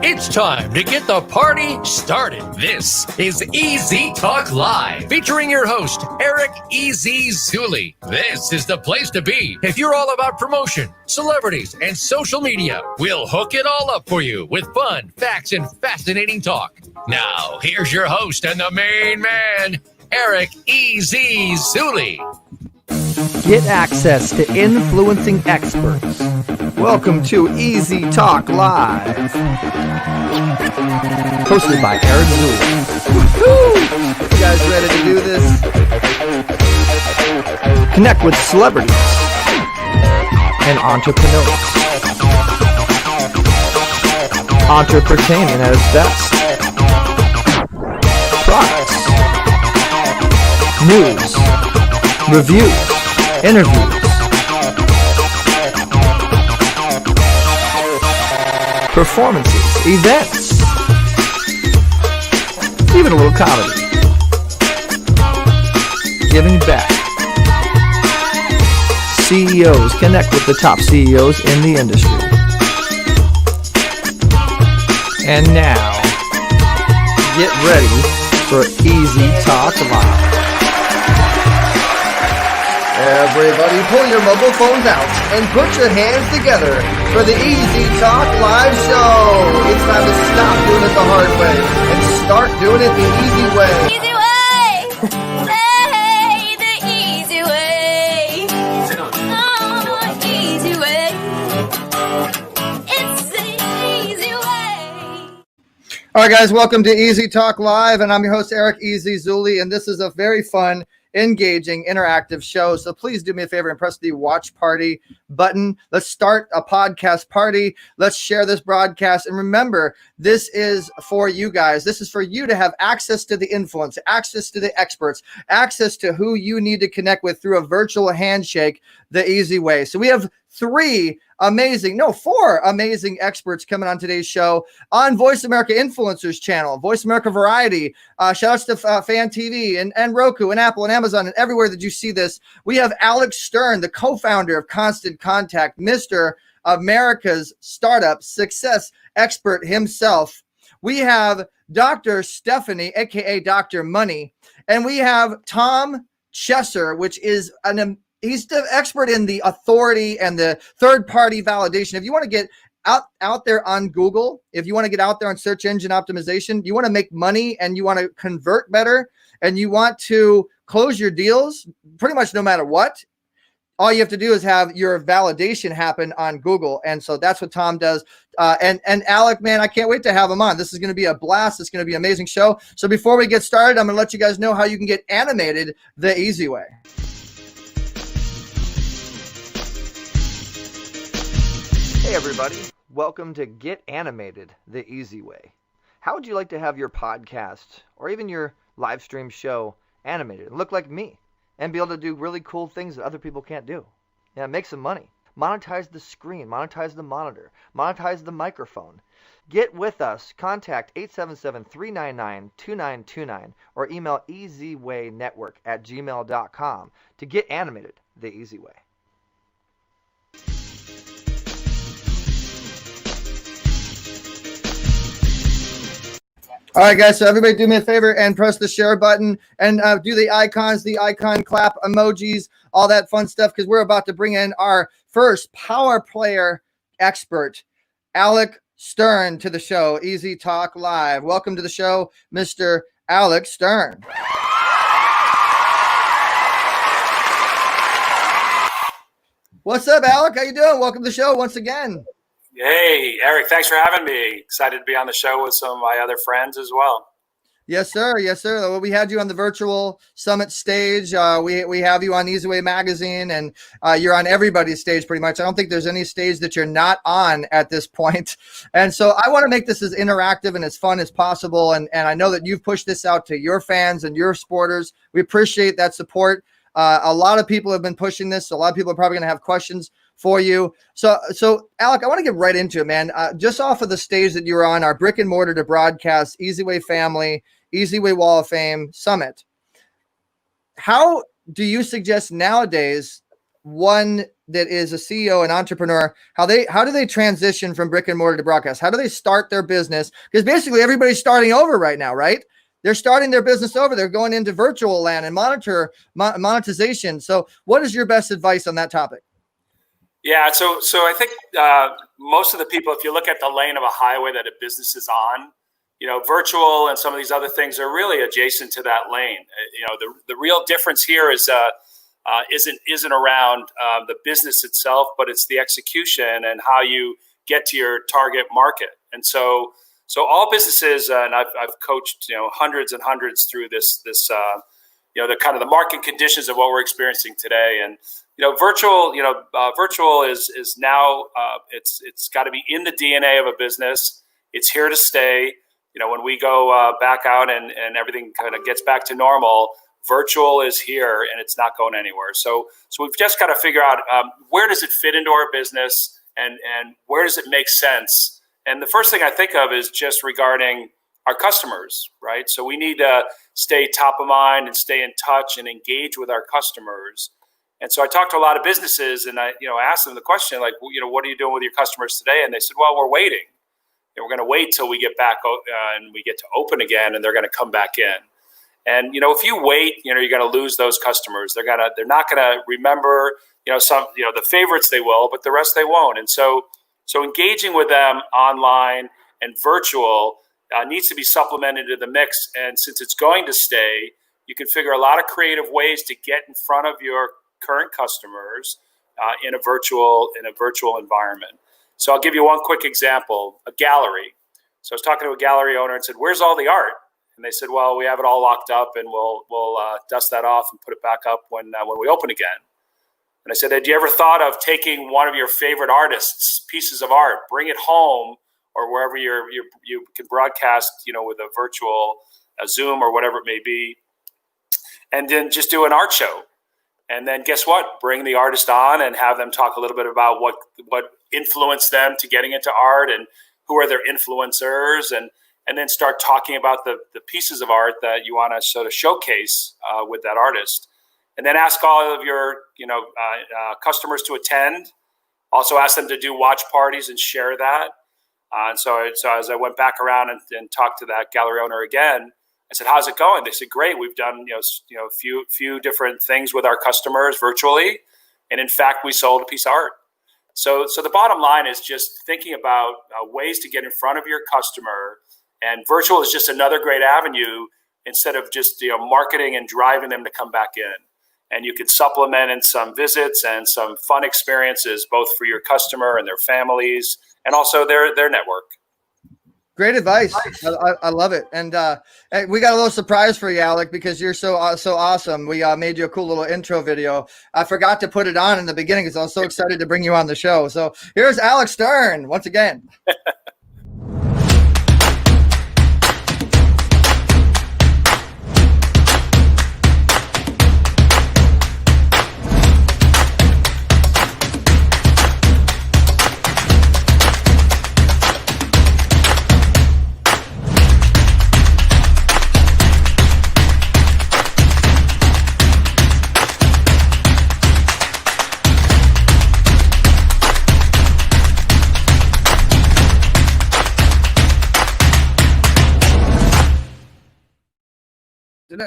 It's time to get the party started. This is EZ Talk Live, featuring your host, Eric Zuley. This is the place to be if you're all about promotion, celebrities, and social media. We'll hook it all up for you with fun, facts, and fascinating talk. Now, here's your host and the main man, Eric Zuley. Get access to influencing experts. Welcome to EZ Talk Live. Hosted by Eric Zuley. Woo-hoo! You guys ready to do this? Connect with celebrities and entrepreneurs. Entertainment at its best. Products. News. Reviews. Interviews. Performances, events, even a little comedy. Giving back. CEOs connect with the top CEOs in the industry. And now, get ready for EZ Talk Live. Everybody pull your mobile phones out and put your hands together for the EZ Talk Live Show. It's time to stop doing it the hard way and start doing it the easy way. Easy way! Hey, the easy way. Oh, easy way. It's the easy way. All right, guys, welcome to EZ Talk Live, and I'm your host, Eric Zuley, and this is a very fun, engaging, interactive show. So please do me a favor and press the watch party button. Let's start a podcast party. Let's share this broadcast. And remember, this is for you guys. This is for you to have access to the influence, access to the experts, access to who you need to connect with through a virtual handshake, the easy way. So we have four amazing experts coming on today's show on Voice America Influencers channel, Voice America Variety. Shout outs to Fan TV and Roku and Apple and Amazon and everywhere that you see this. We have Alec Stern, the co-founder of Constant Contact, Mr. America's startup success expert himself. We have Dr. Stephanie, aka Dr. Money, and we have Tom Chesser, which is he's the expert in the authority and the third-party validation. If you want to get out there on Google, if you want to get out there on search engine optimization, you want to make money and you want to convert better and you want to close your deals pretty much no matter what, all you have to do is have your validation happen on Google. And so that's what Tom does. And Alec, man, I can't wait to have him on. This is going to be a blast. It's going to be an amazing show. So before we get started, I'm going to let you guys know how you can get animated the easy way. Hey everybody, welcome to Get Animated the Easy Way. How would you like to have your podcast or even your live stream show animated and look like me and be able to do really cool things that other people can't do? Yeah, make some money. Monetize the screen, monetize the monitor, monetize the microphone. Get with us. Contact 877-399-2929 or email easywaynetwork@gmail.com to get animated the easy way. All right, guys, so everybody do me a favor and press the share button and do the icons, the icon clap emojis, all that fun stuff, because we're about to bring in our first power player expert, Alec Stern, to the show, EZ Talk Live. Welcome to the show, Mr. Alec Stern. What's up, Alec? How you doing? Welcome to the show once again. Hey, Eric, thanks for having me. Excited to be on the show with some of my other friends as well. Yes, sir. Yes, sir. Well, we had you on the virtual summit stage. We have you on EZWAY magazine, and you're on everybody's stage pretty much. I don't think there's any stage that you're not on at this point. And so I want to make this as interactive and as fun as possible. And I know that you've pushed this out to your fans and your supporters. We appreciate that support. A lot of people have been pushing this. So a lot of people are probably going to have questions for you. So Alec, I want to get right into it, man. Just off of the stage that you were on, our brick and mortar to broadcast EZWAY Family, EZWAY Wall of Fame Summit. How do you suggest nowadays one that is a CEO and entrepreneur, how do they transition from brick and mortar to broadcast? How do they start their business? Because basically everybody's starting over right now, right? They're starting their business over. They're going into virtual land and monetization. So what is your best advice on that topic? Yeah, so I think most of the people, if you look at the lane of a highway that a business is on, virtual and some of these other things are really adjacent to that lane. The real difference here is isn't around the business itself, but it's the execution and how you get to your target market. And so all businesses, and I've coached hundreds and hundreds through this the kind of the market conditions of what we're experiencing today. And virtual is now it's got to be in the DNA of a business. It's here to stay. When we go back out and everything kind of gets back to normal, virtual is here and it's not going anywhere. So we've just got to figure out where does it fit into our business and where does it make sense. And the first thing I think of is just regarding our customers, right? So we need to stay top of mind and stay in touch and engage with our customers. And so I talked to a lot of businesses and I asked them the question, like, what are you doing with your customers today? And they said, well, we're waiting. We're going to wait till we get back and we get to open again, and they're going to come back in. And if you wait, you're going to lose those customers. They're not going to remember, the favorites they will, but the rest they won't. And so engaging with them online and virtual needs to be supplemented into the mix. And since it's going to stay, you can figure a lot of creative ways to get in front of your current customers in a virtual environment. So I'll give you one quick example, a gallery. So I was talking to a gallery owner and said, where's all the art? And they said, well, we have it all locked up and we'll dust that off and put it back up when we open again. And I said, had you ever thought of taking one of your favorite artists' pieces of art, bring it home or wherever you can broadcast, with a virtual Zoom or whatever it may be, and then just do an art show. And then guess what? Bring the artist on and have them talk a little bit about what influenced them to getting into art and who are their influencers, and then start talking about the pieces of art that you want to sort of showcase with that artist. And then ask all of your customers to attend. Also ask them to do watch parties and share that. And so as I went back around and talked to that gallery owner again, I said, how's it going? They said, great. We've done a few different things with our customers virtually. And in fact, we sold a piece of art. So the bottom line is just thinking about ways to get in front of your customer. And virtual is just another great avenue instead of just marketing and driving them to come back in. And you could supplement in some visits and some fun experiences, both for your customer and their families, and also their network. Great advice. I love it. And we got a little surprise for you, Alec, because you're so awesome. We made you a cool little intro video. I forgot to put it on in the beginning because I was so excited to bring you on the show. So here's Alec Stern once again.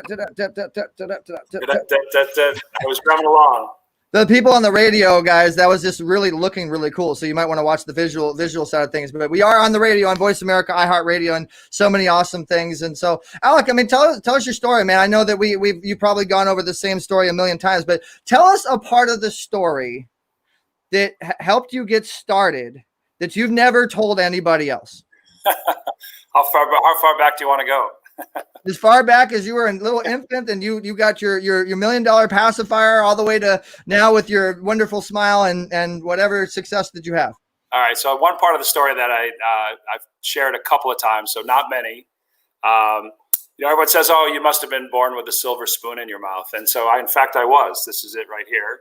I was drumming along. The people on the radio, guys, that was just looking really cool. So you might want to watch the visual side of things. But we are on the radio on Voice America, iHeartRadio, and so many awesome things. And so, Alec, I mean, tell us your story, man. I know that you've probably gone over the same story a million times, but tell us a part of the story that helped you get started that you've never told anybody else. How far back do you want to go? As far back as you were a little infant and you got your $1 million pacifier all the way to now with your wonderful smile and whatever success that you have. All right. So one part of the story that I've shared a couple of times, so not many. Everyone says, "Oh, you must have been born with a silver spoon in your mouth," and so in fact, I was. This is it right here,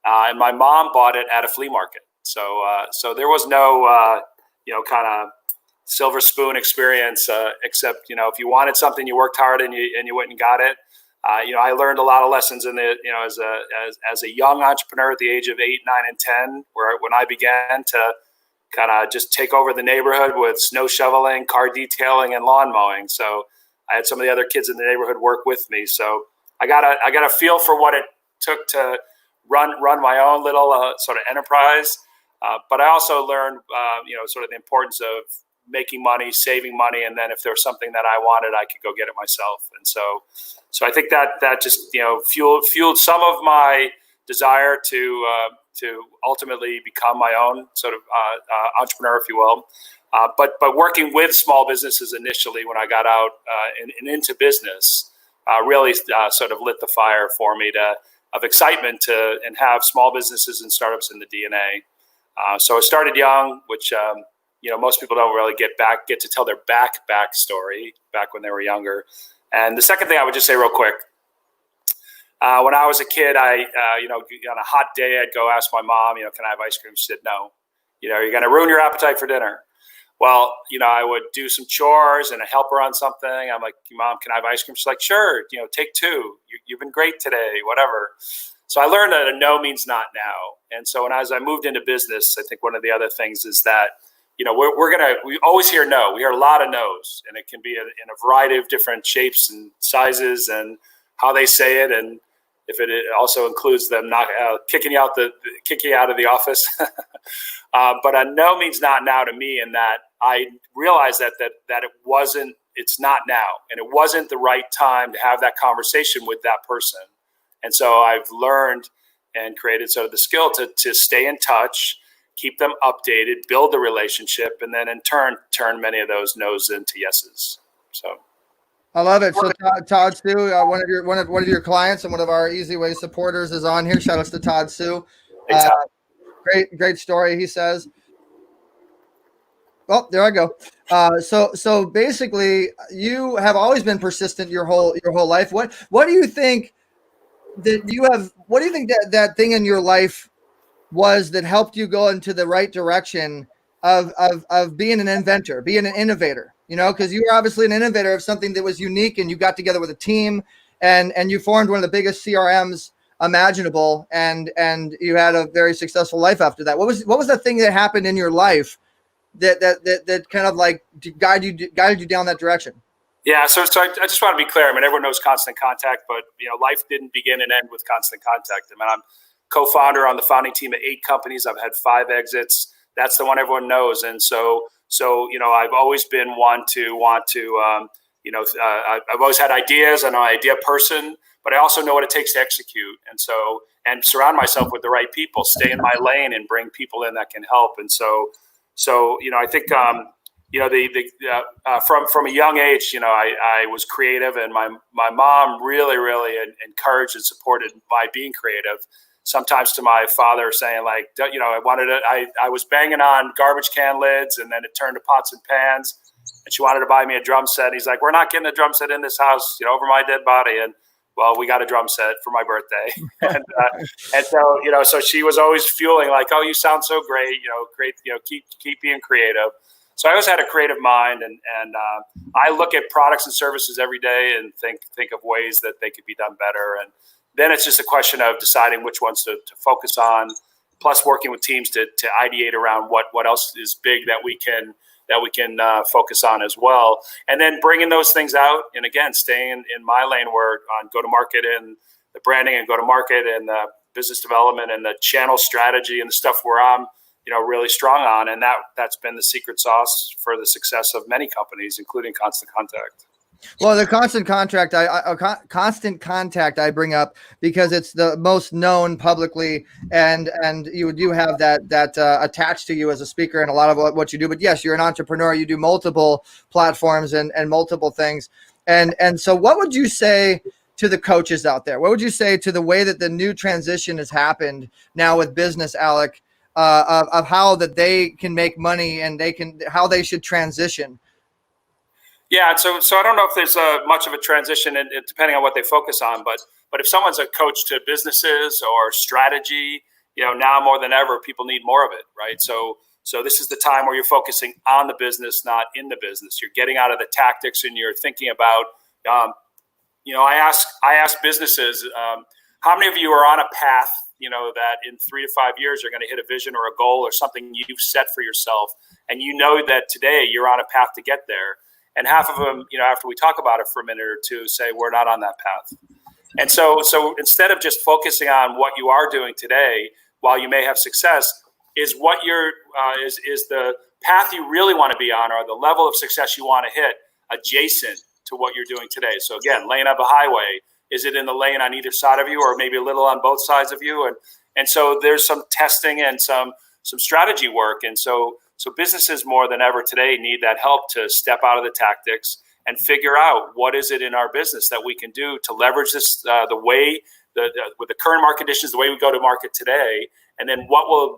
and my mom bought it at a flea market. So there was no kind of silver spoon experience, except if you wanted something, you worked hard and you went and got it. I learned a lot of lessons as a young entrepreneur at the age of 8, 9, and 10, when I began to kind of just take over the neighborhood with snow shoveling, car detailing, and lawn mowing. So I had some of the other kids in the neighborhood work with me. So I got a feel for what it took to run my own little sort of enterprise. But I also learned, sort of the importance of making money, saving money, and then if there was something that I wanted, I could go get it myself. And so I think that just fueled some of my desire to ultimately become my own sort of entrepreneur, if you will. But working with small businesses initially when I got out and into business really sort of lit the fire for me of excitement and have small businesses and startups in the DNA. So I started young, which most people don't really get to tell their backstory back when they were younger. And the second thing I would just say real quick, when I was a kid, on a hot day, I'd go ask my mom, can I have ice cream? She said, no, you're going to ruin your appetite for dinner. Well, I would do some chores and I help her on something. I'm like, Mom, can I have ice cream? She's like, sure, take 2. You've been great today, whatever. So I learned that a no means not now. And so as I moved into business, I think one of the other things is that, we always hear no. We hear a lot of no's, and it can be in a variety of different shapes and sizes and how they say it. And if it also includes them not kicking you out of the office. But a no means not now to me, in that I realized that it's not now, and it wasn't the right time to have that conversation with that person. And so I've learned and created sort of the skill to stay in touch, keep them updated, build the relationship, and then in turn turn many of those no's into yeses. So I love it. So Todd Sue, one of your clients and one of our EZWAY supporters is on here. Shout outs to Todd Sue. Great story, he says. Oh, there I go. So basically, you have always been persistent your whole life. What do you think that you have? What do you think that thing in your life was that helped you go into the right direction of being an inventor, being an innovator? Because you were obviously an innovator of something that was unique, and you got together with a team, and you formed one of the biggest CRMs imaginable, and you had a very successful life after that. What was the thing that happened in your life that kind of like guided you down that direction? Yeah, so I just want to be clear. I mean, everyone knows Constant Contact, but life didn't begin and end with Constant Contact. I mean, I'm co-founder on the founding team of 8 companies. I've had 5 exits. That's the one everyone knows. And so I've always been one to want to I've always had ideas. I'm an idea person, but I also know what it takes to execute. And surround myself with the right people, stay in my lane, and bring people in that can help. And so I think from a young age, I was creative, and my mom really, really encouraged and supported my being creative. Sometimes to my father saying, like, I was banging on garbage can lids, and then it turned to pots and pans, and she wanted to buy me a drum set. He's like, we're not getting a drum set in this house, over my dead body. And well, we got a drum set for my birthday. and so she was always fueling, like, oh, you sound so great, great, keep being creative. So I always had a creative mind, and I look at products and services every day and think of ways that they could be done better. And then it's just a question of deciding which ones to focus on, plus working with teams to ideate around what else is big that we can focus on as well. And then bringing those things out, and again, staying in my lane where on go-to-market and the branding and go-to-market and the business development and the channel strategy and the stuff where I'm really strong on. And that's been the secret sauce for the success of many companies, including Constant Contact. Well, the constant contact I bring up because it's the most known publicly, and you do have that attached to you as a speaker and a lot of what you do. But yes, you're an entrepreneur. You do multiple platforms and multiple things. And so what would you say to the coaches out there? What would you say to the way that the new transition has happened now with business, Alec, of how that they can make money and how they should transition? Yeah, so I don't know if there's much of a transition, and depending on what they focus on. But if someone's a coach to businesses or strategy, now more than ever, people need more of it, right? So this is the time where you're focusing on the business, not in the business. You're getting out of the tactics, and you're thinking about I ask businesses, how many of you are on a path, that in 3 to 5 years you're going to hit a vision or a goal or something you've set for yourself, and that today you're on a path to get there. And half of them, after we talk about it for a minute or two, say we're not on that path. And so instead of just focusing on what you are doing today, while you may have success, is what is the path you really want to be on, or the level of success you want to hit adjacent to what you're doing today. So again, lane of a highway, is it in the lane on either side of you, or maybe a little on both sides of you? And so there's some testing and some strategy work. And so businesses more than ever today need that help to step out of the tactics and figure out what is it in our business that we can do to leverage this, with the current market conditions, the way we go to market today, and then what will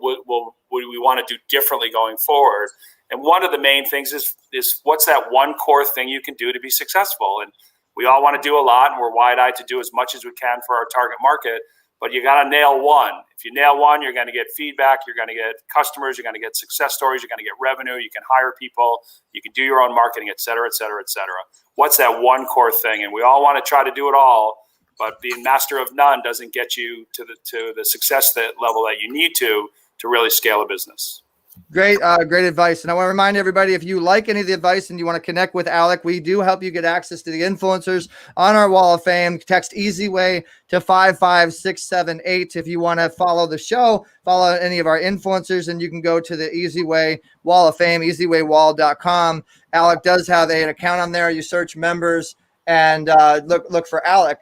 we want to do differently going forward. And one of the main things is what's that one core thing you can do to be successful. And we all want to do a lot, and we're wide-eyed to do as much as we can for our target market, but you got to nail one. If you nail one, you're going to get feedback, you're going to get customers, you're going to get success stories, you're going to get revenue, you can hire people, you can do your own marketing, et cetera, et cetera, et cetera. What's that one core thing? And we all want to try to do it all, but being master of none doesn't get you to the success level that you need to really scale a business. Great advice. And I want to remind everybody, if you like any of the advice and you want to connect with Alec, we do help you get access to the influencers on our Wall of Fame. Text EZWAY to 55678 if you want to follow the show, follow any of our influencers, and you can go to the EZWAY Wall of Fame, EZWayWall.com. Alec does have an account on there. You search members and look for Alec.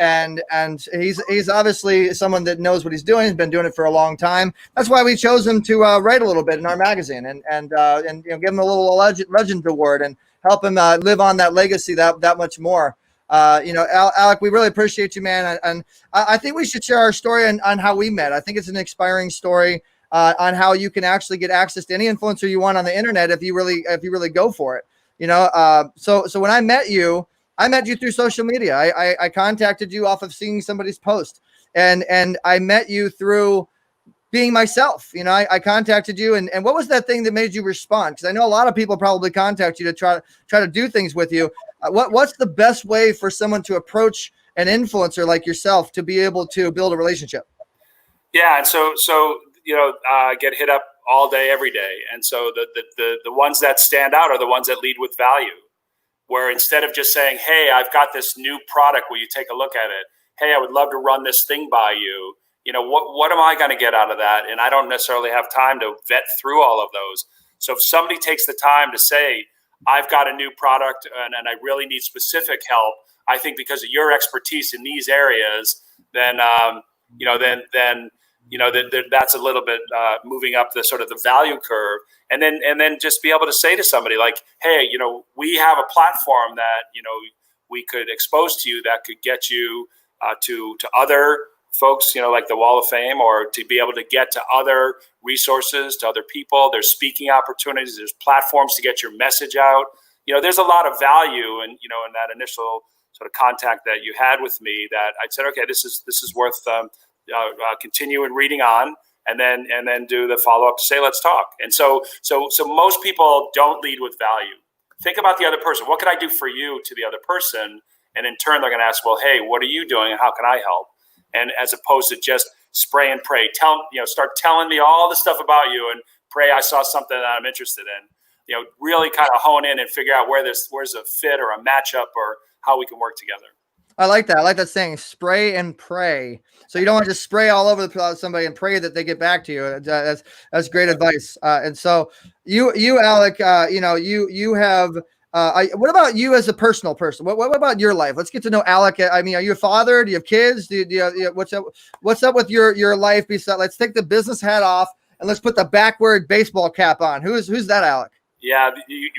And he's obviously someone that knows what he's doing. He's been doing it for a long time. That's why we chose him to write a little bit in our magazine and give him a little legend award and help him live on that legacy that much more. Alec, we really appreciate you, man. And I think we should share our story on how we met. I think it's an inspiring story on how you can actually get access to any influencer you want on the internet if you really go for it. So when I met you through social media. I contacted you off of seeing somebody's post, and I met you through being myself. I contacted you, and what was that thing that made you respond? Because I know a lot of people probably contact you to try to do things with you. What's the best way for someone to approach an influencer like yourself to be able to build a relationship? Yeah, and so I get hit up all day, every day, and so the ones that stand out are the ones that lead with value. Where instead of just saying, hey, I've got this new product, will you take a look at it? Hey, I would love to run this thing by you. What am I going to get out of that? And I don't necessarily have time to vet through all of those. So if somebody takes the time to say, I've got a new product and I really need specific help, I think because of your expertise in these areas, then that's a little bit moving up the sort of the value curve, and then just be able to say to somebody like, hey, we have a platform that we could expose to you that could get you to other folks, like the Wall of Fame, or to be able to get to other resources, to other people. There's speaking opportunities. There's platforms to get your message out. There's a lot of value in that initial sort of contact that you had with me that I said, okay, this is worth continue and reading on, and then do the follow up to say, let's talk. And so most people don't lead with value. Think about the other person. What can I do for you to the other person? And in turn, they're going to ask, well, hey, what are you doing, and how can I help? And as opposed to just spray and pray, start telling me all the stuff about you and pray I saw something that I'm interested in. Really kind of hone in and figure out where's a fit or a matchup or how we can work together. I like that. I like that saying, spray and pray. So you don't want to just spray all over the place with somebody and pray that they get back to you. That's great advice. And so you Alec, you have. What about you as a personal person? What about your life? Let's get to know Alec. I mean, are you a father? Do you have kids? What's up with your life? Let's take the business hat off and let's put the backward baseball cap on. Who's that, Alec? Yeah,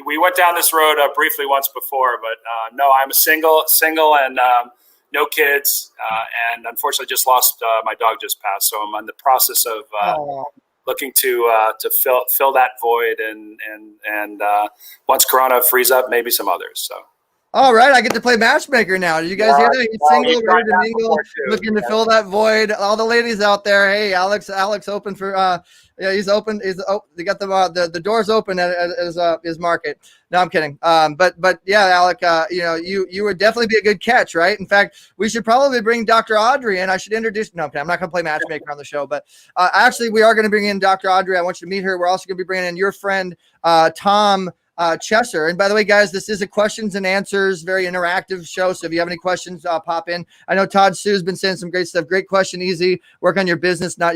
we went down this road briefly once before, but no, I'm single and no kids, and unfortunately just lost my dog just passed. So I'm in the process of looking to fill that void, and once Corona frees up, maybe some others. So. All right, I get to play matchmaker now. Did you guys hear that? He's single, ready to mingle, looking to fill that void. All the ladies out there, hey, Alex open for yeah, he's open. They got the doors open at his market. No, I'm kidding. But yeah, Alec, you would definitely be a good catch, right? In fact, we should probably bring Dr. Audrey in. I should introduce. No, I'm not going to play matchmaker on the show, but actually, we are going to bring in Dr. Audrey. I want you to meet her. We're also going to be bringing in your friend Tom Chesser. And by the way, guys, this is a questions and answers, very interactive show. So if you have any questions, pop in. I know Todd Sue's been saying some great stuff. Great question, easy. Work on your business, not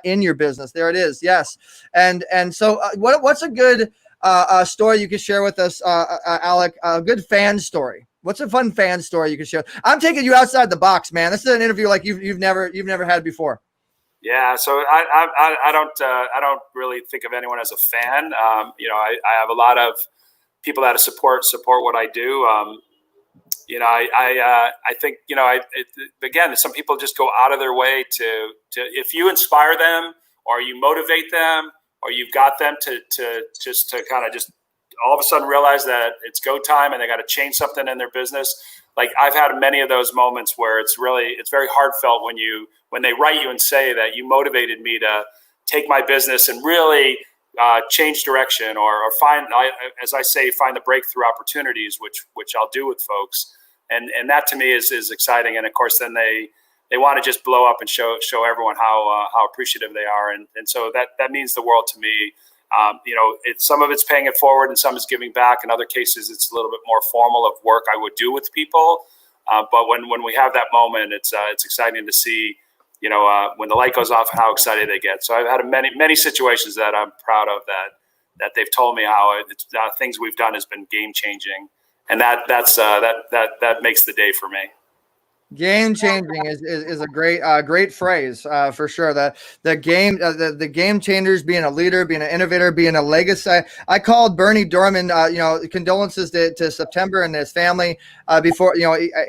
in your business. There it is. Yes. And so what's a good story you could share with us, Alec? A good fan story. What's a fun fan story you can share? I'm taking you outside the box, man. This is an interview like you've never had before. Yeah, so I don't really think of anyone as a fan. I have a lot of people that support what I do. I think again, some people just go out of their way to if you inspire them or you motivate them or you've got them to kind of just all of a sudden realize that it's go time and they got to change something in their business. Like I've had many of those moments where it's very heartfelt when they write you and say that you motivated me to take my business and really change direction or find the breakthrough opportunities, which I'll do with folks. And that to me is exciting. And of course, then they want to just blow up and show everyone how appreciative they are. And so that means the world to me. Some of it's paying it forward and some is giving back. In other cases, it's a little bit more formal of work I would do with people. But when we have that moment, it's exciting to see, when the light goes off, how excited they get. So I've had many situations that I'm proud of that they've told me how things we've done has been game changing. And that makes the day for me. Game changing is a great phrase for sure. The game changers, being a leader, being an innovator, being a legacy. I called Bernie Dorman. Condolences to September and his family. Before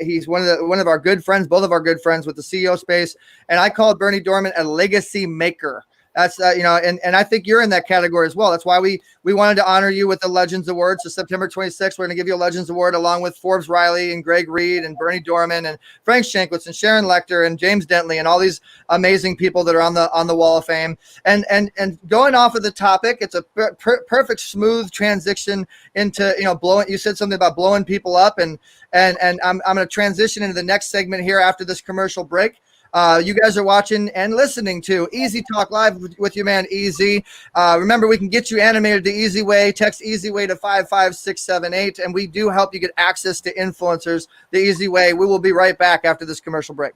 he's one of our good friends, both of our good friends with the CEO space. And I called Bernie Dorman a legacy maker. That's and I think you're in that category as well. That's why we wanted to honor you with the Legends Award. So September 26th, we're going to give you a Legends Award along with Forbes Riley and Greg Reed and Bernie Dorman and Frank Shankwitz and Sharon Lecter and James Dentley and all these amazing people that are on the Wall of Fame. And going off of the topic, it's a perfect smooth transition into blowing. You said something about blowing people up, and I'm going to transition into the next segment here after this commercial break. You guys are watching and listening to Easy Talk Live with your man Easy. Remember, we can get you animated the easy way. Text easy way to 55678, and we do help you get access to influencers the easy way. We will be right back after this commercial break.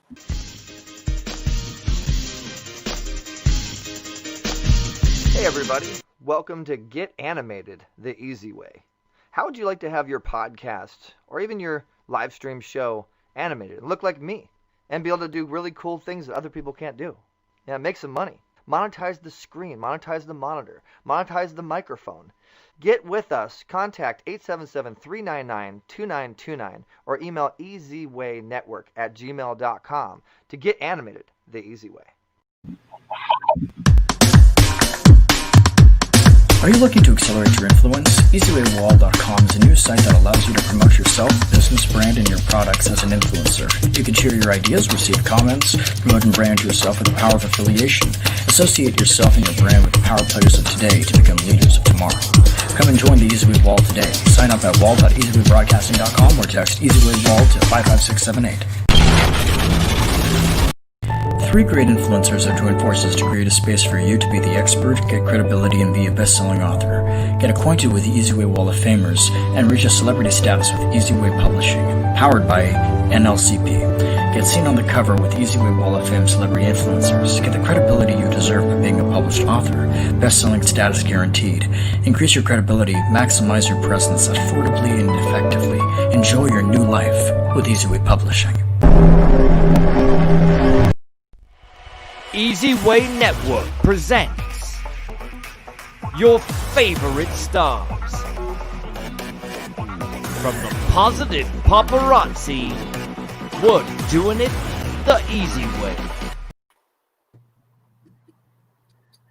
Hey everybody, welcome to Get Animated the Easy Way. How would you like to have your podcast or even your live stream show animated and look like me? And be able to do really cool things that other people can't do. Yeah, make some money. Monetize the screen, monetize the monitor, monetize the microphone. Get with us. Contact 877-399-2929 or email easywaynetwork@gmail.com to get animated the easy way. Are you looking to accelerate your influence? EZWayWall.com is a new site that allows you to promote yourself, business brand, and your products as an influencer. You can share your ideas, receive comments, promote and brand yourself with the power of affiliation. Associate yourself and your brand with the power players of today to become leaders of tomorrow. Come and join the EZWay Wall today. Sign up at wall.easywaybroadcasting.com or text EZWayWall to 55678. 3 great influencers have joined forces to create a space for you to be the expert, get credibility, and be a best-selling author. Get acquainted with the EZWay Wall of Famers and reach a celebrity status with EZWay Publishing, powered by NLCP. Get seen on the cover with EZWay Wall of Fame celebrity influencers. Get the credibility you deserve by being a published author, best-selling status guaranteed. Increase your credibility, maximize your presence affordably and effectively. Enjoy your new life with EZWay Publishing. EZWay Network presents your favorite stars. From the positive paparazzi, we're doing it the easy way.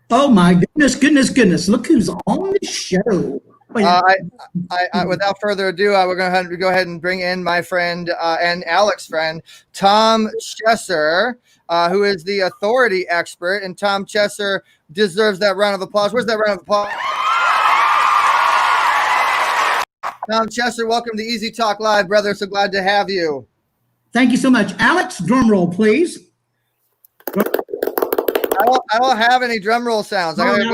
Oh my goodness. Look who's on the show. Without further ado, we're going to go ahead and bring in my friend and Alec's friend, Tom Chesser, who is the authority expert. And Tom Chesser deserves that round of applause. Where's that round of applause? Tom Chesser, welcome to Easy Talk Live, brother. So glad to have you. Thank you so much. Alex, drum roll, please. I don't have any drum roll sounds. I want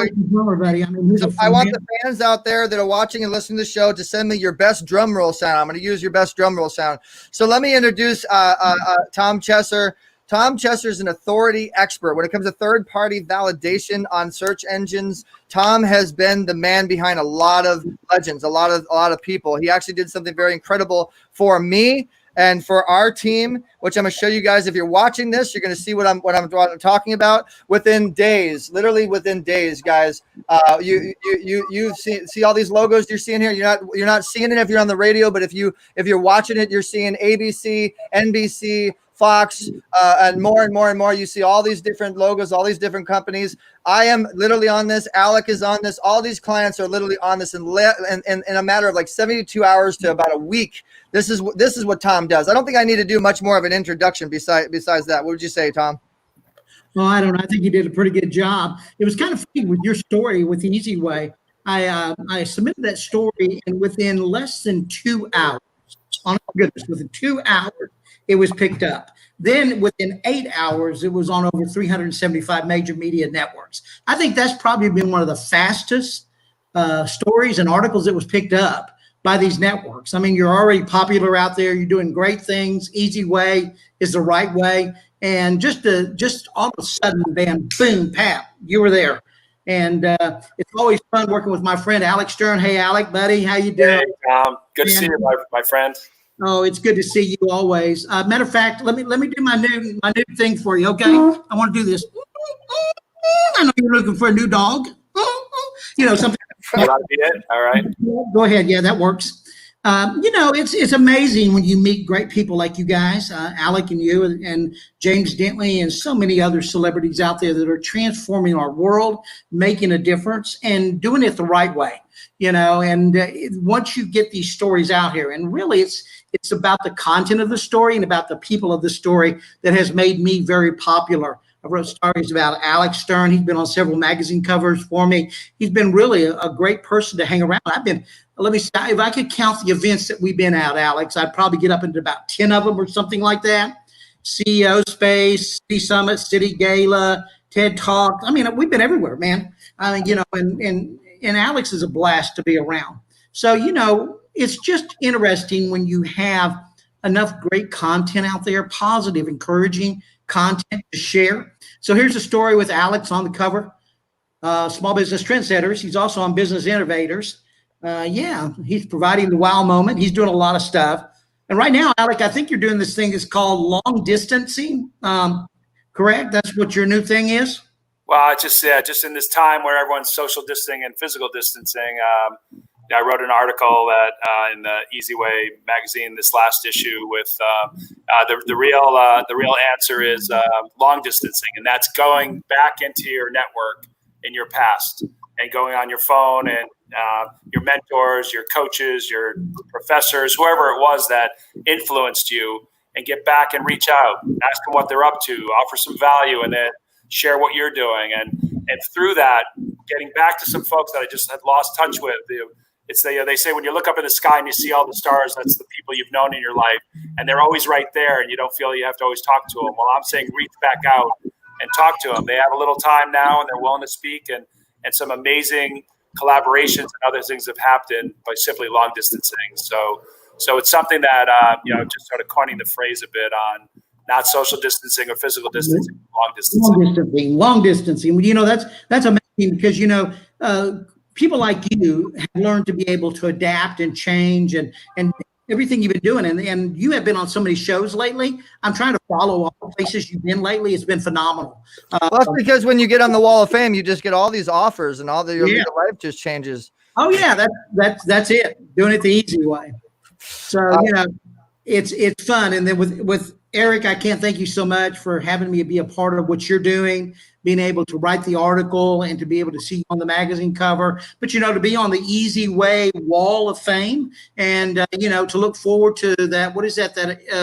the fans out there that are watching and listening to the show to send me your best drum roll sound. I'm going to use your best drum roll sound. So let me introduce Tom Chesser. Tom Chesser is an authority expert when it comes to third-party validation on search engines. Tom has been the man behind a lot of legends, a lot of people. He actually did something very incredible for me and for our team, which I'm going to show you guys. If you're watching this, you're going to see what I'm talking about within days, literally within days, guys. You see all these logos you're seeing here. You're not seeing it if you're on the radio, but if you're watching it, you're seeing ABC, NBC, Fox, and more. You see all these different logos, all these different companies. I am literally on this. Alec is on this. All these clients are literally on this in a matter of like 72 hours to about a week. This is what Tom does. I don't think I need to do much more of an introduction besides that. What would you say, Tom? Well, I don't know. I think you did a pretty good job. It was kind of funny with your story with the EZWAY. I submitted that story, and within less than 2 hours, oh my goodness, within 2 hours, it was picked up. Then within 8 hours, it was on over 375 major media networks. I think that's probably been one of the fastest stories and articles that was picked up by these networks. I mean, you're already popular out there. You're doing great things. EZWAY is the right way. And just all of a sudden, bam, boom, pap, you were there. And it's always fun working with my friend Alec Stern. Hey, Alec, buddy, how you doing? Hey, Tom. Good to see you, my friend. Oh, it's good to see you always. Matter of fact, let me do my new thing for you. Okay, I want to do this. I know you're looking for a new dog. Something. That'll be it. All right. Go ahead. Yeah, that works. It's amazing when you meet great people like you guys, Alec and you, and James Dentley, and so many other celebrities out there that are transforming our world, making a difference, and doing it the right way. Once you get these stories out here, and really it's about the content of the story and about the people of the story that has made me very popular. I wrote stories about Alec Stern. He's been on several magazine covers for me. He's been really a great person to hang around. Let me see, if I could count the events that we've been at, Alex, I'd probably get up into about 10 of them or something like that. CEO Space, City Summit, City Gala, TED Talk. I mean, we've been everywhere, man. I mean, and Alex is a blast to be around. So, it's just interesting when you have enough great content out there, positive, encouraging content to share. So here's a story with Alex on the cover. Small Business Trendsetters. He's also on Business Innovators. He's providing the wow moment. He's doing a lot of stuff. And right now, Alec, I think you're doing this thing that's called long distancing. Correct? That's what your new thing is? Well, just in this time where everyone's social distancing and physical distancing, I wrote an article that in the EZWAY magazine, this last issue, with the real answer is long distancing, and that's going back into your network in your past and going on your phone and your mentors, your coaches, your professors, whoever it was that influenced you, and get back and reach out, ask them what they're up to, offer some value, and then share what you're doing. And through that, getting back to some folks that I just had lost touch with. They say when you look up in the sky and you see all the stars, that's the people you've known in your life, and they're always right there, and you don't feel you have to always talk to them. Well, I'm saying reach back out and talk to them. They have a little time now, and they're willing to speak, and some amazing collaborations and other things have happened by simply long distancing. So it's something that just sort of coining the phrase a bit on not social distancing or physical distancing, long distancing. Long distancing. That's amazing because people like you have learned to be able to adapt and change and everything you've been doing. And you have been on so many shows lately. I'm trying to follow all the places you've been lately. It's been phenomenal. Well, that's because when you get on the Wall of Fame, you just get all these offers and your life just changes. Oh yeah, that's it. Doing it the easy way. So it's fun. And then with Eric, I can't thank you so much for having me be a part of what you're doing, being able to write the article and to be able to see you on the magazine cover, but, to be on the EZWAY Wall of Fame and, to look forward to that. What is that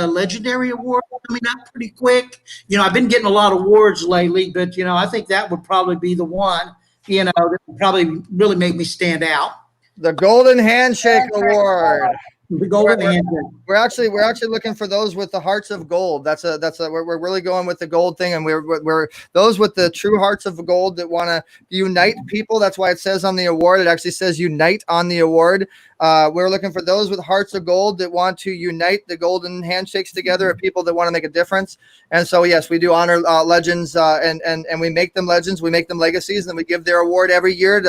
legendary award coming up pretty quick? I've been getting a lot of awards lately, but, I think that would probably be the one, that would probably really make me stand out. The Golden Handshake Award. The Golden Handshake. We're actually looking for those with the hearts of gold. We're really going with the gold thing, and we're those with the true hearts of gold that want to unite people. That's why it says on the award. It actually says unite on the award. We're looking for those with hearts of gold that want to unite the golden handshakes together, of people that want to make a difference. And so, yes, we do honor legends, and we make them legends. We make them legacies, and then we give their award every year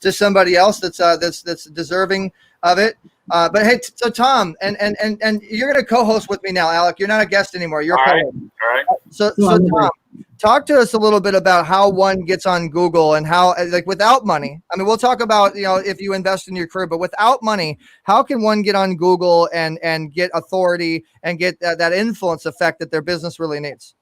to somebody else that's deserving of it. But hey, so Tom, and you're going to co-host with me now, Alec. You're not a guest anymore. You're co-host. All right. So Tom, talk to us a little bit about how one gets on Google and how, like, without money. I mean, we'll talk about, if you invest in your career, but without money, how can one get on Google and get authority and get that influence effect that their business really needs?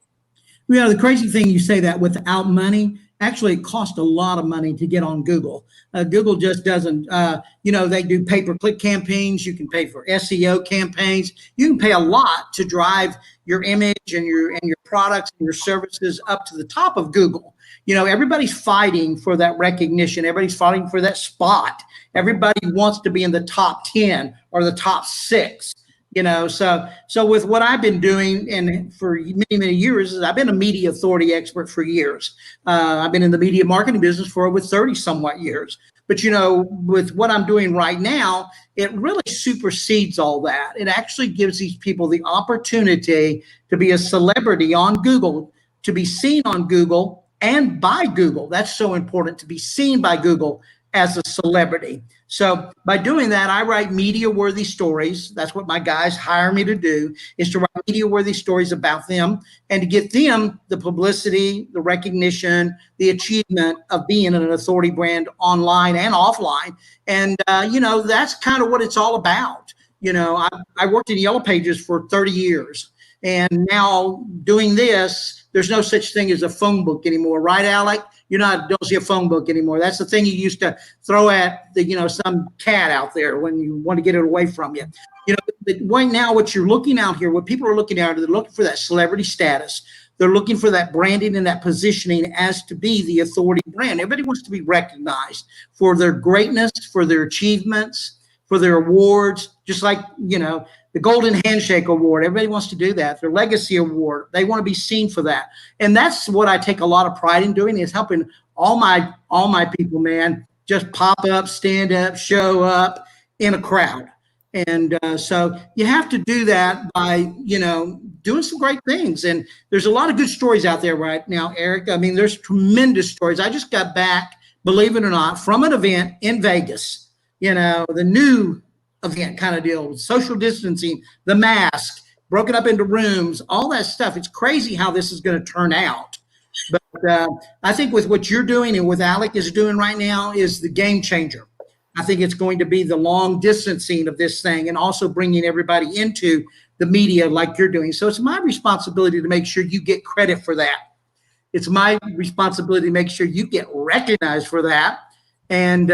The crazy thing, you say that without money. Actually, it costs a lot of money to get on Google. Google just doesn't, they do pay-per-click campaigns. You can pay for SEO campaigns. You can pay a lot to drive your image and your products and your services up to the top of Google. Everybody's fighting for that recognition. Everybody's fighting for that spot. Everybody wants to be in the top 10 or the top 6. So with what I've been doing and for many, many years, is I've been a media authority expert for years. I've been in the media marketing business for over 30 somewhat years. But, with what I'm doing right now, it really supersedes all that. It actually gives these people the opportunity to be a celebrity on Google, to be seen on Google and by Google. That's so important, to be seen by Google as a celebrity. So by doing that, I write media-worthy stories. That's what my guys hire me to do, is to write media-worthy stories about them and to get them the publicity, the recognition, the achievement of being an authority brand online and offline. And, that's kind of what it's all about. I worked in Yellow Pages for 30 years. And now doing this, there's no such thing as a phone book anymore, right, Alec? Don't see a phone book anymore. That's the thing you used to throw at some cat out there when you want to get it away from you. Right now, what you're looking out here, what people are looking at, they're looking for that celebrity status. They're looking for that branding and that positioning as to be the authority brand. Everybody wants to be recognized for their greatness, for their achievements, for their awards, just like, the Golden Handshake Award. Everybody wants to do that. Their Legacy Award. They want to be seen for that. And that's what I take a lot of pride in doing, is helping all my people, man, just pop up, stand up, show up in a crowd. And so you have to do that by, doing some great things. And there's a lot of good stories out there right now, Eric. I mean, there's tremendous stories. I just got back, believe it or not, from an event in Vegas, the new event kind of deal, with social distancing, the mask, broken up into rooms, all that stuff. It's crazy how this is going to turn out. But I think with what you're doing and what Alec is doing right now is the game changer. I think it's going to be the long distancing of this thing, and also bringing everybody into the media like you're doing. So it's my responsibility to make sure you get credit for that. It's my responsibility to make sure you get recognized for that. And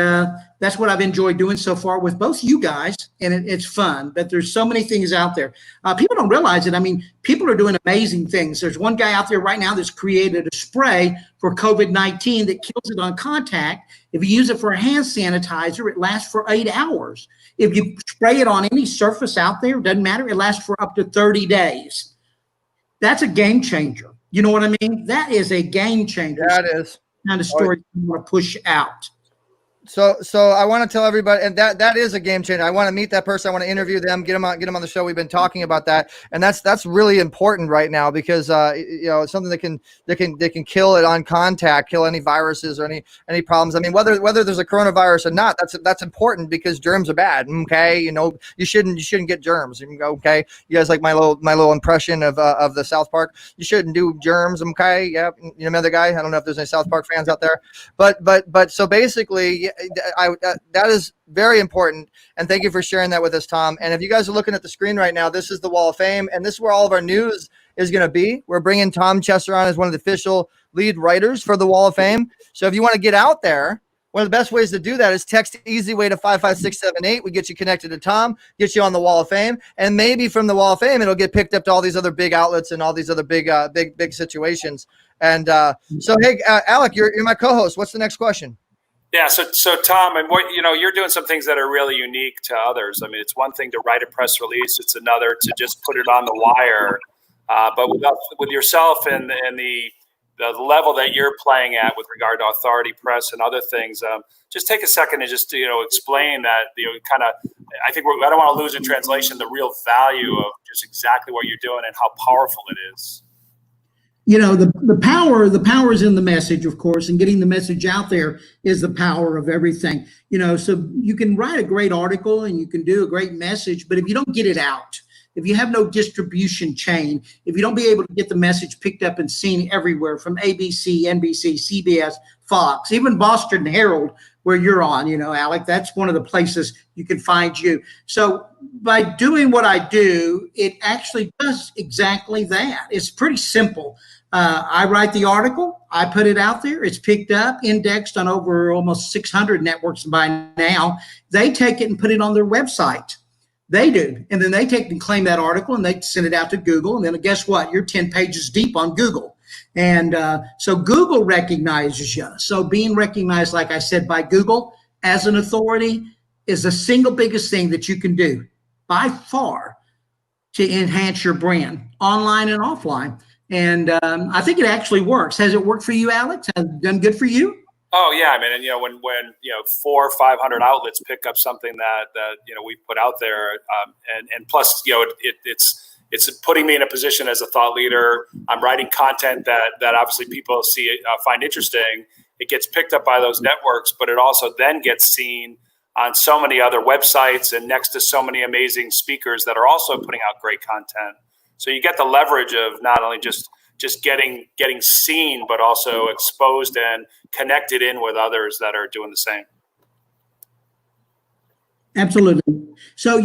that's what I've enjoyed doing so far with both you guys, and it's fun. But there's so many things out there. People don't realize it. I mean, people are doing amazing things. There's one guy out there right now that's created a spray for COVID-19 that kills it on contact. If you use it for a hand sanitizer, it lasts for 8 hours. If you spray it on any surface out there, it doesn't matter, it lasts for up to 30 days. That's a game changer. You know what I mean? That is a game changer. That is. Kind of story you want to push out. So I want to tell everybody, and that is a game changer. I want to meet that person. I want to interview them, get them on the show. We've been talking about that, and that's really important right now, because it's something that can kill it on contact, kill any viruses or any problems. I mean, whether there's a coronavirus or not, that's important, because germs are bad. Okay, you shouldn't get germs. Okay, you guys like my little impression of the South Park. You shouldn't do germs. Okay, yeah, remember the guy? I don't know if there's any South Park fans out there, but so basically. that is very important. And thank you for sharing that with us, Tom. And if you guys are looking at the screen right now, this is the Wall of Fame, and this is where all of our news is going to be. We're bringing Tom Chester on as one of the official lead writers for the Wall of Fame. So if you want to get out there, one of the best ways to do that is text EZWAY to 55678. We get you connected to Tom, get you on the Wall of Fame, and maybe from the Wall of Fame, it'll get picked up to all these other big outlets and all these other big situations. And so, hey, Alec, you're my co-host. What's the next question? Yeah, so Tom, and what you're doing some things that are really unique to others. I mean, it's one thing to write a press release; it's another to just put it on the wire. But with yourself and the level that you're playing at with regard to authority press and other things, just take a second and just explain that kind of. I think I don't want to lose in translation the real value of just exactly what you're doing and how powerful it is. The power is in the message, of course, and getting the message out there is the power of everything. So you can write a great article and you can do a great message, but if you don't get it out, if you have no distribution chain, if you don't be able to get the message picked up and seen everywhere from ABC, NBC, CBS, Fox, even Boston Herald, where you're on, Alec, that's one of the places you can find you. So by doing what I do, it actually does exactly that. It's pretty simple. I write the article, I put it out there, it's picked up, indexed on over almost 600 networks by now. They take it and put it on their website. They do. And then they take and claim that article and they send it out to Google. And then guess what? You're 10 pages deep on Google. And so Google recognizes you. So being recognized, like I said, by Google as an authority is the single biggest thing that you can do by far to enhance your brand online and offline. And I think it actually works. Has it worked for you, Alex? Has it done good for you? Oh yeah, I mean, and when 400 or 500 outlets pick up something that we put out there, and plus it's putting me in a position as a thought leader. I'm writing content that obviously people find interesting. It gets picked up by those networks, but it also then gets seen on so many other websites and next to so many amazing speakers that are also putting out great content. So you get the leverage of not only just getting seen, but also exposed and connected in with others that are doing the same. Absolutely. So,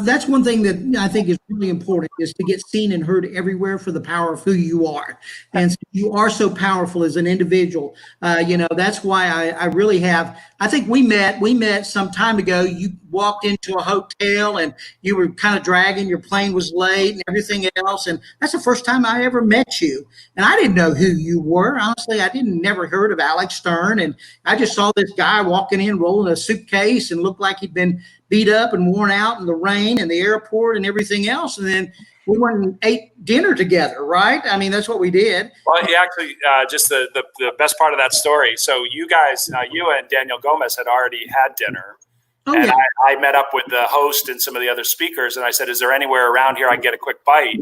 that's one thing that I think is really important is to get seen and heard everywhere for the power of who you are. And so you are so powerful as an individual. That's why I really have, I think we met some time ago. You walked into a hotel and you were kind of dragging, your plane was late and everything else. And that's the first time I ever met you. And I didn't know who you were. Honestly, I never heard of Alec Stern. And I just saw this guy walking in, rolling a suitcase and looked like he'd been beat up and worn out in the rain and the airport and everything else. And then we went and ate dinner together, right? I mean, that's what we did. Well, actually, just the best part of that story. So you guys, you and Daniel Gomez had already had dinner. Oh, and yeah. I met up with the host and some of the other speakers. And I said, is there anywhere around here I can get a quick bite?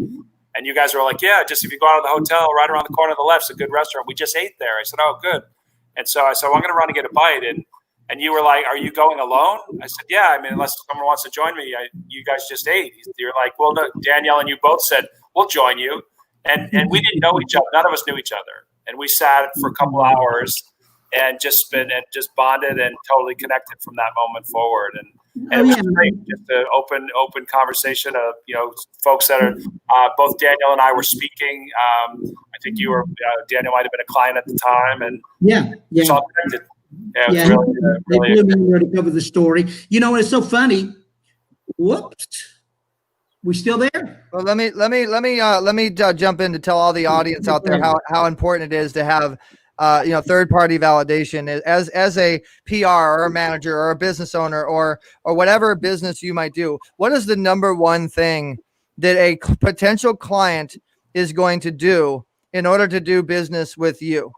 And you guys were like, yeah, just if you go out of the hotel, right around the corner to the left, it's a good restaurant. We just ate there. I said, oh, good. And so I said, well, I'm going to run and get a bite. And you were like, are you going alone? I said, yeah, I mean, unless someone wants to join me, you guys just ate. You're like, well, no, Danielle and you both said, we'll join you. And we didn't know each other. None of us knew each other. And we sat for a couple hours and just bonded and totally connected from that moment forward. And it was great, just an open conversation of, folks that are, both Danielle and I were speaking. I think you were, Daniel might've been a client at the time. And it's all connected. Yeah, they really knew where to cover the story. It's so funny. Whoops, we still there? Well, let me jump in to tell all the audience out there how important it is to have third-party validation as a PR or a manager or a business owner or whatever business you might do. What is the number one thing that a potential client is going to do in order to do business with you?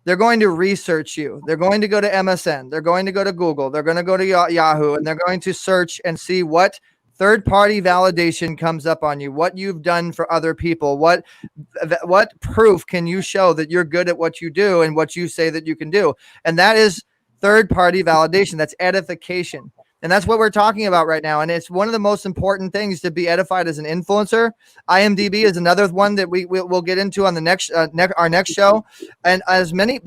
They're going to research you. They're going to go to MSN. They're going to go to Google. They're going to go to Yahoo, and they're going to search and see what third-party validation comes up on you, what you've done for other people, what proof can you show that you're good at what you do and what you say that you can do. And that is third-party validation. That's edification. And that's what we're talking about right now. And it's one of the most important things to be edified as an influencer. IMDb is another one that we'll get into on the our next show. And as many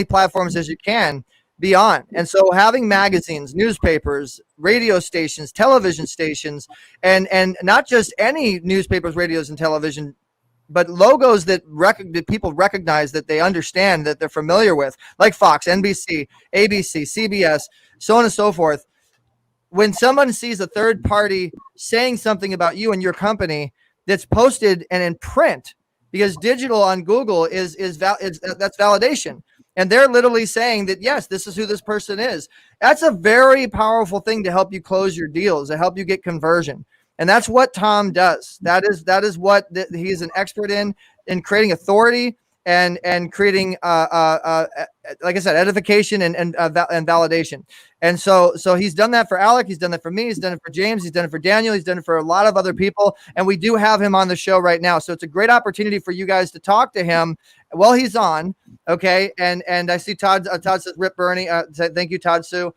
platforms as you can. beyond. And so having magazines, newspapers, radio stations, television stations, and not just any newspapers, radios, and television, but logos that people recognize, that they understand, that they're familiar with, like Fox, NBC, ABC, CBS, so on and so forth. When someone sees a third party saying something about you and your company that's posted and in print, because digital on Google is that's validation. And they're literally saying that, yes, this is who this person is. That's a very powerful thing to help you close your deals, to help you get conversion. And that's what Tom does. That is what he's an expert in creating authority and creating, like I said, edification and validation. And so he's done that for Alec. He's done that for me. He's done it for James. He's done it for Daniel. He's done it for a lot of other people. And we do have him on the show right now. So it's a great opportunity for you guys to talk to him while he's on. Okay. And I see Todd says, Rip Bernie. Thank you, Todd Sue.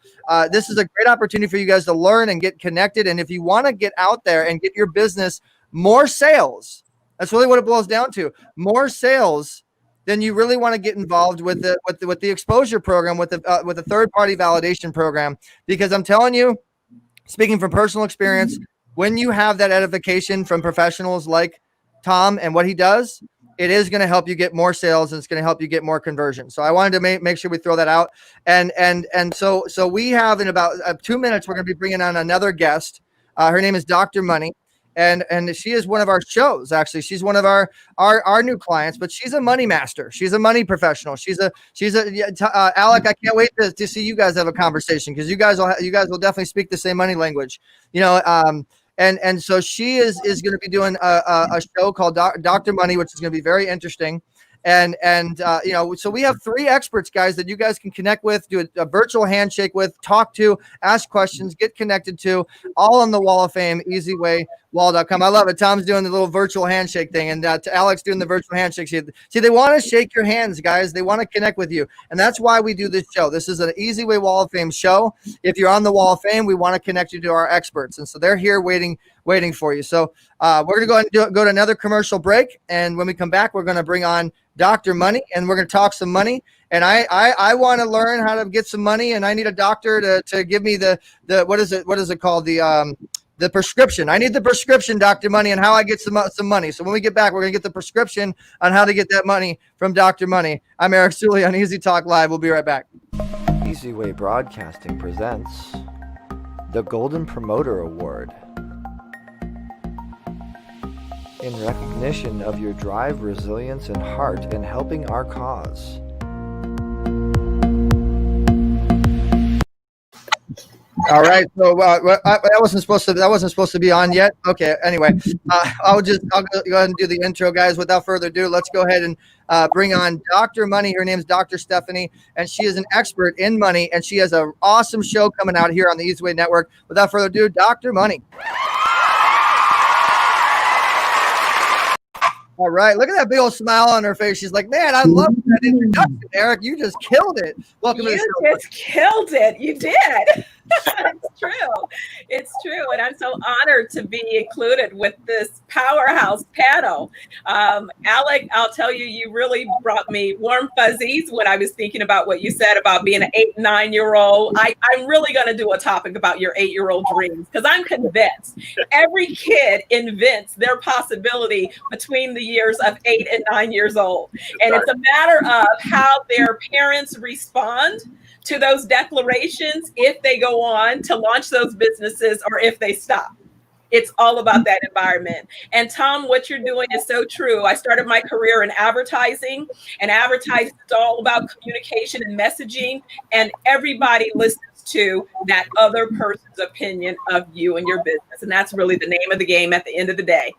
This is a great opportunity for you guys to learn and get connected. And if you want to get out there and get your business more sales, that's really what it boils down to. More sales. Then you really want to get involved with the exposure program, with the third party validation program, because I'm telling you, speaking from personal experience, when you have that edification from professionals like Tom and what he does, it is going to help you get more sales, and it's going to help you get more conversion. So I wanted to make sure we throw that out. And so we have, in about 2 minutes, we're going to be bringing on another guest. Her name is Dr. Money. And she is one of our shows. Actually, she's one of our new clients, but she's a money master. She's a money professional. She's a Alec. I can't wait to see you guys have a conversation, because you guys will definitely speak the same money language, and so she is going to be doing a show called Dr. Money, which is going to be very interesting. And so we have 3 experts, guys, that you guys can connect with, do a virtual handshake with, talk to, ask questions, get connected to, all on the Wall of Fame, EZWayWall.com. I love it. Tom's doing the little virtual handshake thing, and Alec's doing the virtual handshake. See, they want to shake your hands, guys. They want to connect with you. And that's why we do this show. This is an EZWay Wall of Fame show. If you're on the Wall of Fame, we want to connect you to our experts. And so they're here waiting for you. So we're going to go to another commercial break. And when we come back, we're going to bring on Dr. Money, and we're going to talk some money. And I want to learn how to get some money, and I need a doctor to give me the what is it called, the prescription. I need the prescription, Dr. Money, and how I get some money. So when we get back, we're going to get the prescription on how to get that money from Dr. Money. I'm Eric Zuley on Easy Talk Live. We'll be right back. EZWay Broadcasting presents the Golden Promoter Award. In recognition of your drive, resilience, and heart in helping our cause. All right, so that wasn't supposed to be on yet. Okay, anyway, I'll go ahead and do the intro, guys. Without further ado, let's go ahead and bring on Dr. Money. Her name is Dr. Stephanie, and she is an expert in money, and she has an awesome show coming out here on the EZWay Network. Without further ado, Dr. Money. All right, look at that big old smile on her face. She's like, man, I love that introduction, Eric. You just killed it. Welcome to the show. You just killed it. You did. It's true. And I'm so honored to be included with this powerhouse panel. Alec, I'll tell you, you really brought me warm fuzzies when I was thinking about what you said about being an 8, 9-year-old. I'm really going to do a topic about your 8-year-old dreams, because I'm convinced every kid invents their possibility between the years of 8 and 9 years old. And it's a matter of how their parents respond to those declarations, if they go on to launch those businesses or if they stop. It's all about that environment. And Tom, what you're doing is so true. I started my career in advertising, and advertising is all about communication and messaging, and everybody listens to that other person's opinion of you and your business. And that's really the name of the game at the end of the day.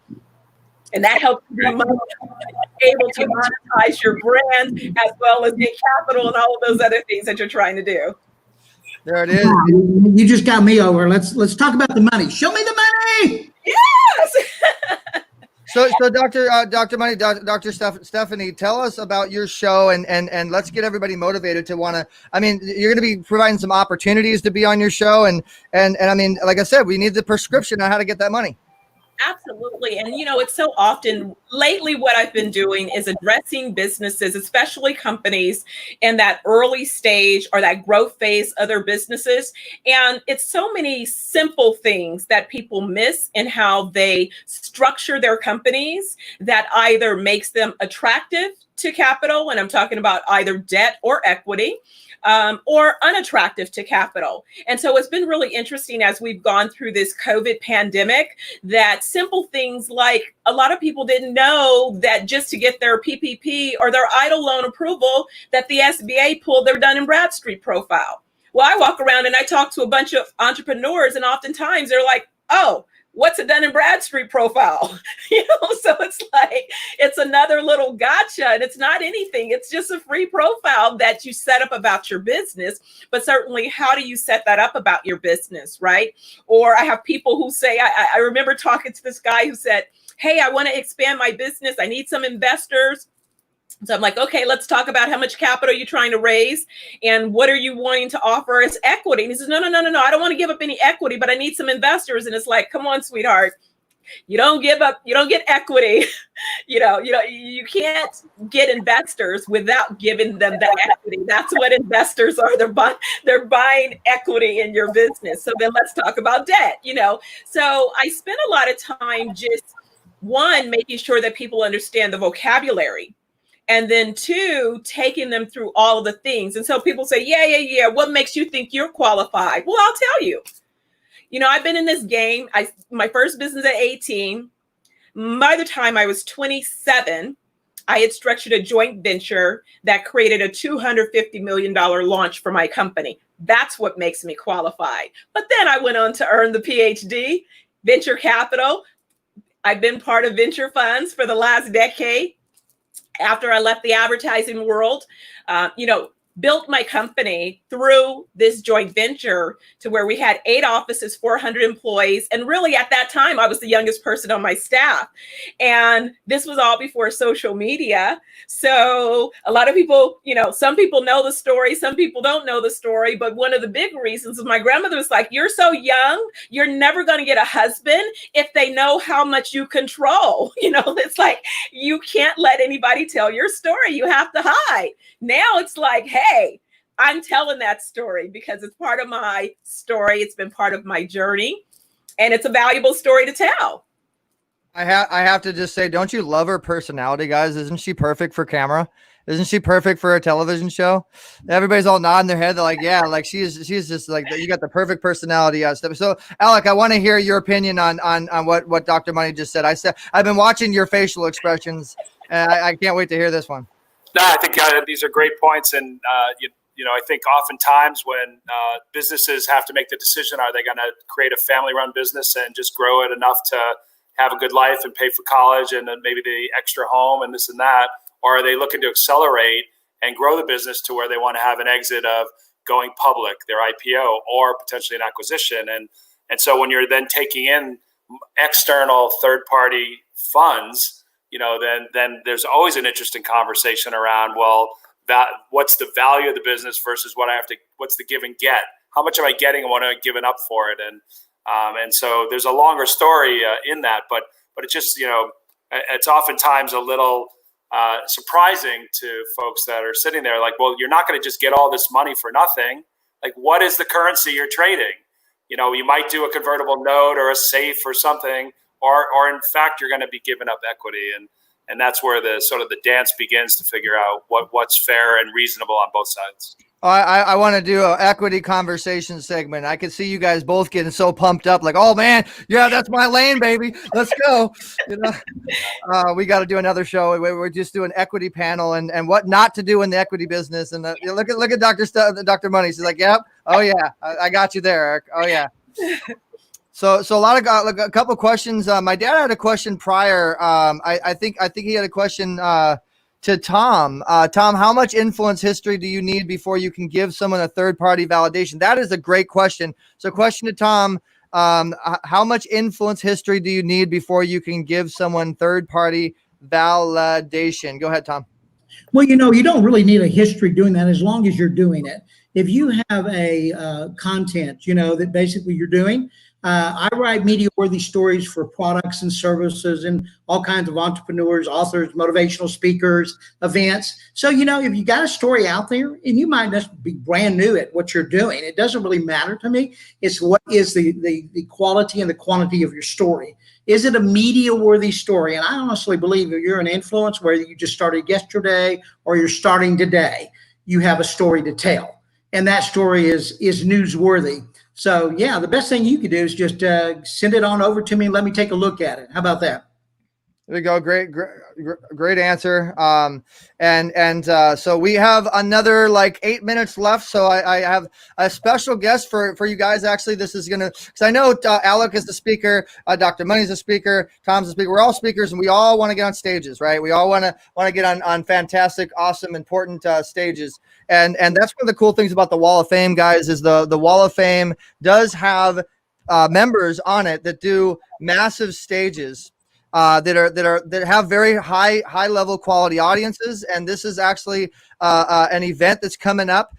And that helps you be able to monetize your brand, as well as get capital and all of those other things that you're trying to do. There it is. You just got me over. Let's talk about the money. Show me the money. Yes. So Dr. Money, Dr. Stephanie, tell us about your show, and let's get everybody motivated to want to. I mean, you're going to be providing some opportunities to be on your show, and I mean, like I said, we need the prescription on how to get that money. Absolutely. And, you know, it's so often lately what I've been doing is addressing businesses, especially companies in that early stage or that growth phase of their businesses. And it's so many simple things that people miss in how they structure their companies that either makes them attractive to capital, and I'm talking about either debt or equity, or unattractive to capital. And so it's been really interesting as we've gone through this COVID pandemic that simple things like a lot of people didn't know that just to get their PPP or their EIDL loan approval, that the SBA pulled their Dun& Bradstreet profile. Well, I walk around and I talk to a bunch of entrepreneurs, and oftentimes they're like, oh, what's a Dun & Bradstreet profile? So it's like, it's another little gotcha, and it's not anything. It's just a free profile that you set up about your business. But certainly, how do you set that up about your business, right? Or I have people who say, I remember talking to this guy who said, hey, I want to expand my business. I need some investors. So I'm like, okay, let's talk about how much capital you're trying to raise and what are you wanting to offer as equity? And he says, no. I don't want to give up any equity, but I need some investors. And it's like, come on, sweetheart. You don't give up. You don't get equity. You can't get investors without giving them that equity. That's what investors are. They're buying equity in your business. So then let's talk about debt, So I spend a lot of time just one, making sure that people understand the vocabulary. And then two, taking them through all of the things. And so people say, yeah. What makes you think you're qualified? Well, I'll tell you. I've been in this game. My first business at 18. By the time I was 27, I had structured a joint venture that created a $250 million launch for my company. That's what makes me qualified. But then I went on to earn the PhD, venture capital. I've been part of venture funds for the last decade. After I left the advertising world, built my company through this joint venture to where we had 8 offices, 400 employees. And really at that time, I was the youngest person on my staff. And this was all before social media. So a lot of people, some people know the story, some people don't know the story. But one of the big reasons is my grandmother was like, you're so young, you're never going to get a husband if they know how much you control. It's like, you can't let anybody tell your story. You have to hide. Now it's like, hey, I'm telling that story because it's part of my story. It's been part of my journey, and it's a valuable story to tell. I have to just say, don't you love her personality, guys? Isn't she perfect for camera? Isn't she perfect for a television show? Everybody's all nodding their head. They're like, yeah, like she's just like, you got the perfect personality. So Alec, I want to hear your opinion on what Dr. Money just said. I've been watching your facial expressions, and I can't wait to hear this one. No, I think these are great points. And, I think oftentimes when businesses have to make the decision, are they going to create a family-run business and just grow it enough to have a good life and pay for college and then maybe the extra home and this and that? Or are they looking to accelerate and grow the business to where they want to have an exit of going public, their IPO, or potentially an acquisition? And so when you're then taking in external third-party funds, then there's always an interesting conversation around, well, what's the value of the business versus what's the give and get? How much am I getting and what am I giving up for it? And so there's a longer story in that, but it's just, it's oftentimes a little surprising to folks that are sitting there like, well, you're not going to just get all this money for nothing. Like, what is the currency you're trading? You might do a convertible note or a safe or something, or in fact, you're going to be giving up equity. And that's where the sort of the dance begins to figure out what's fair and reasonable on both sides. I want to do an equity conversation segment. I can see you guys both getting so pumped up, like, oh man, yeah, that's my lane, baby. Let's go. We got to do another show. We're just doing equity panel and what not to do in the equity business. And look at Dr. Money. She's like, yep. Oh yeah, I got you there, Eric. Oh yeah. So a couple of questions. My dad had a question prior. I think he had a question to Tom. Tom, how much influence history do you need before you can give someone a third-party validation? That is a great question. So question to Tom, how much influence history do you need before you can give someone third-party validation? Go ahead, Tom. Well, you don't really need a history doing that as long as you're doing it. If you have a content, that basically you're doing, I write media-worthy stories for products and services and all kinds of entrepreneurs, authors, motivational speakers, events. So, if you got a story out there and you might just be brand new at what you're doing, it doesn't really matter to me. It's what is the quality and the quantity of your story. Is it a media-worthy story? And I honestly believe if you're an influence, whether you just started yesterday or you're starting today, you have a story to tell. And that story is newsworthy. So, yeah, the best thing you could do is just send it on over to me and let me take a look at it. How about that? There you go. Great answer. So we have another like 8 minutes left. So I have a special guest for you guys. Actually, this is going to, because I know Alec is the speaker, Dr. Money's the speaker, Tom's the speaker. We're all speakers and we all want to get on stages, right? We all want to get on fantastic, awesome, important stages. And that's one of the cool things about the Wall of Fame, guys, is the Wall of Fame does have members on it that do massive stages. That have very high level quality audiences, and this is actually an event that's coming up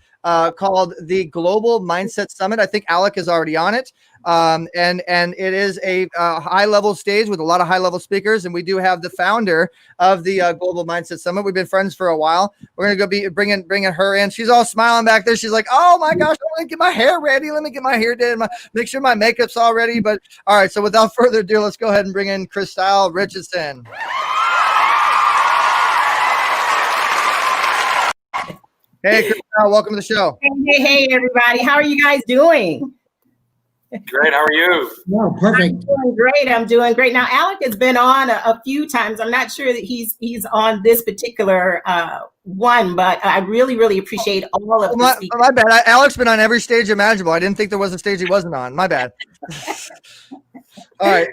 called the Global Mindset Summit. I think Alec is already on it, and it is a high level stage with a lot of high level speakers. And we do have the founder of the Global Mindset Summit. We've been friends for a while. We're gonna go be bringing her in. She's all smiling back there. She's like, "Oh my gosh, I want to get my hair ready. Let me get my hair done. Make sure my makeup's all ready." But all right, so without further ado, let's go ahead and bring in Christelle Richardson. Hey, Christelle, welcome to the show. Hey, everybody. How are you guys doing? Great. How are you? Oh, perfect. I'm doing great. Now, Alec has been on a few times. I'm not sure that he's on this particular one, but I really, really appreciate all of the speakers. My bad. Alec's been on every stage imaginable. I didn't think there was a stage he wasn't on. My bad. All right.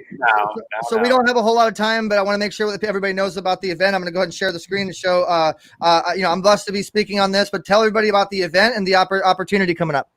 So we don't have a whole lot of time, but I want to make sure that everybody knows about the event. I'm going to go ahead and share the screen to show, I'm blessed to be speaking on this, but tell everybody about the event and the opportunity coming up.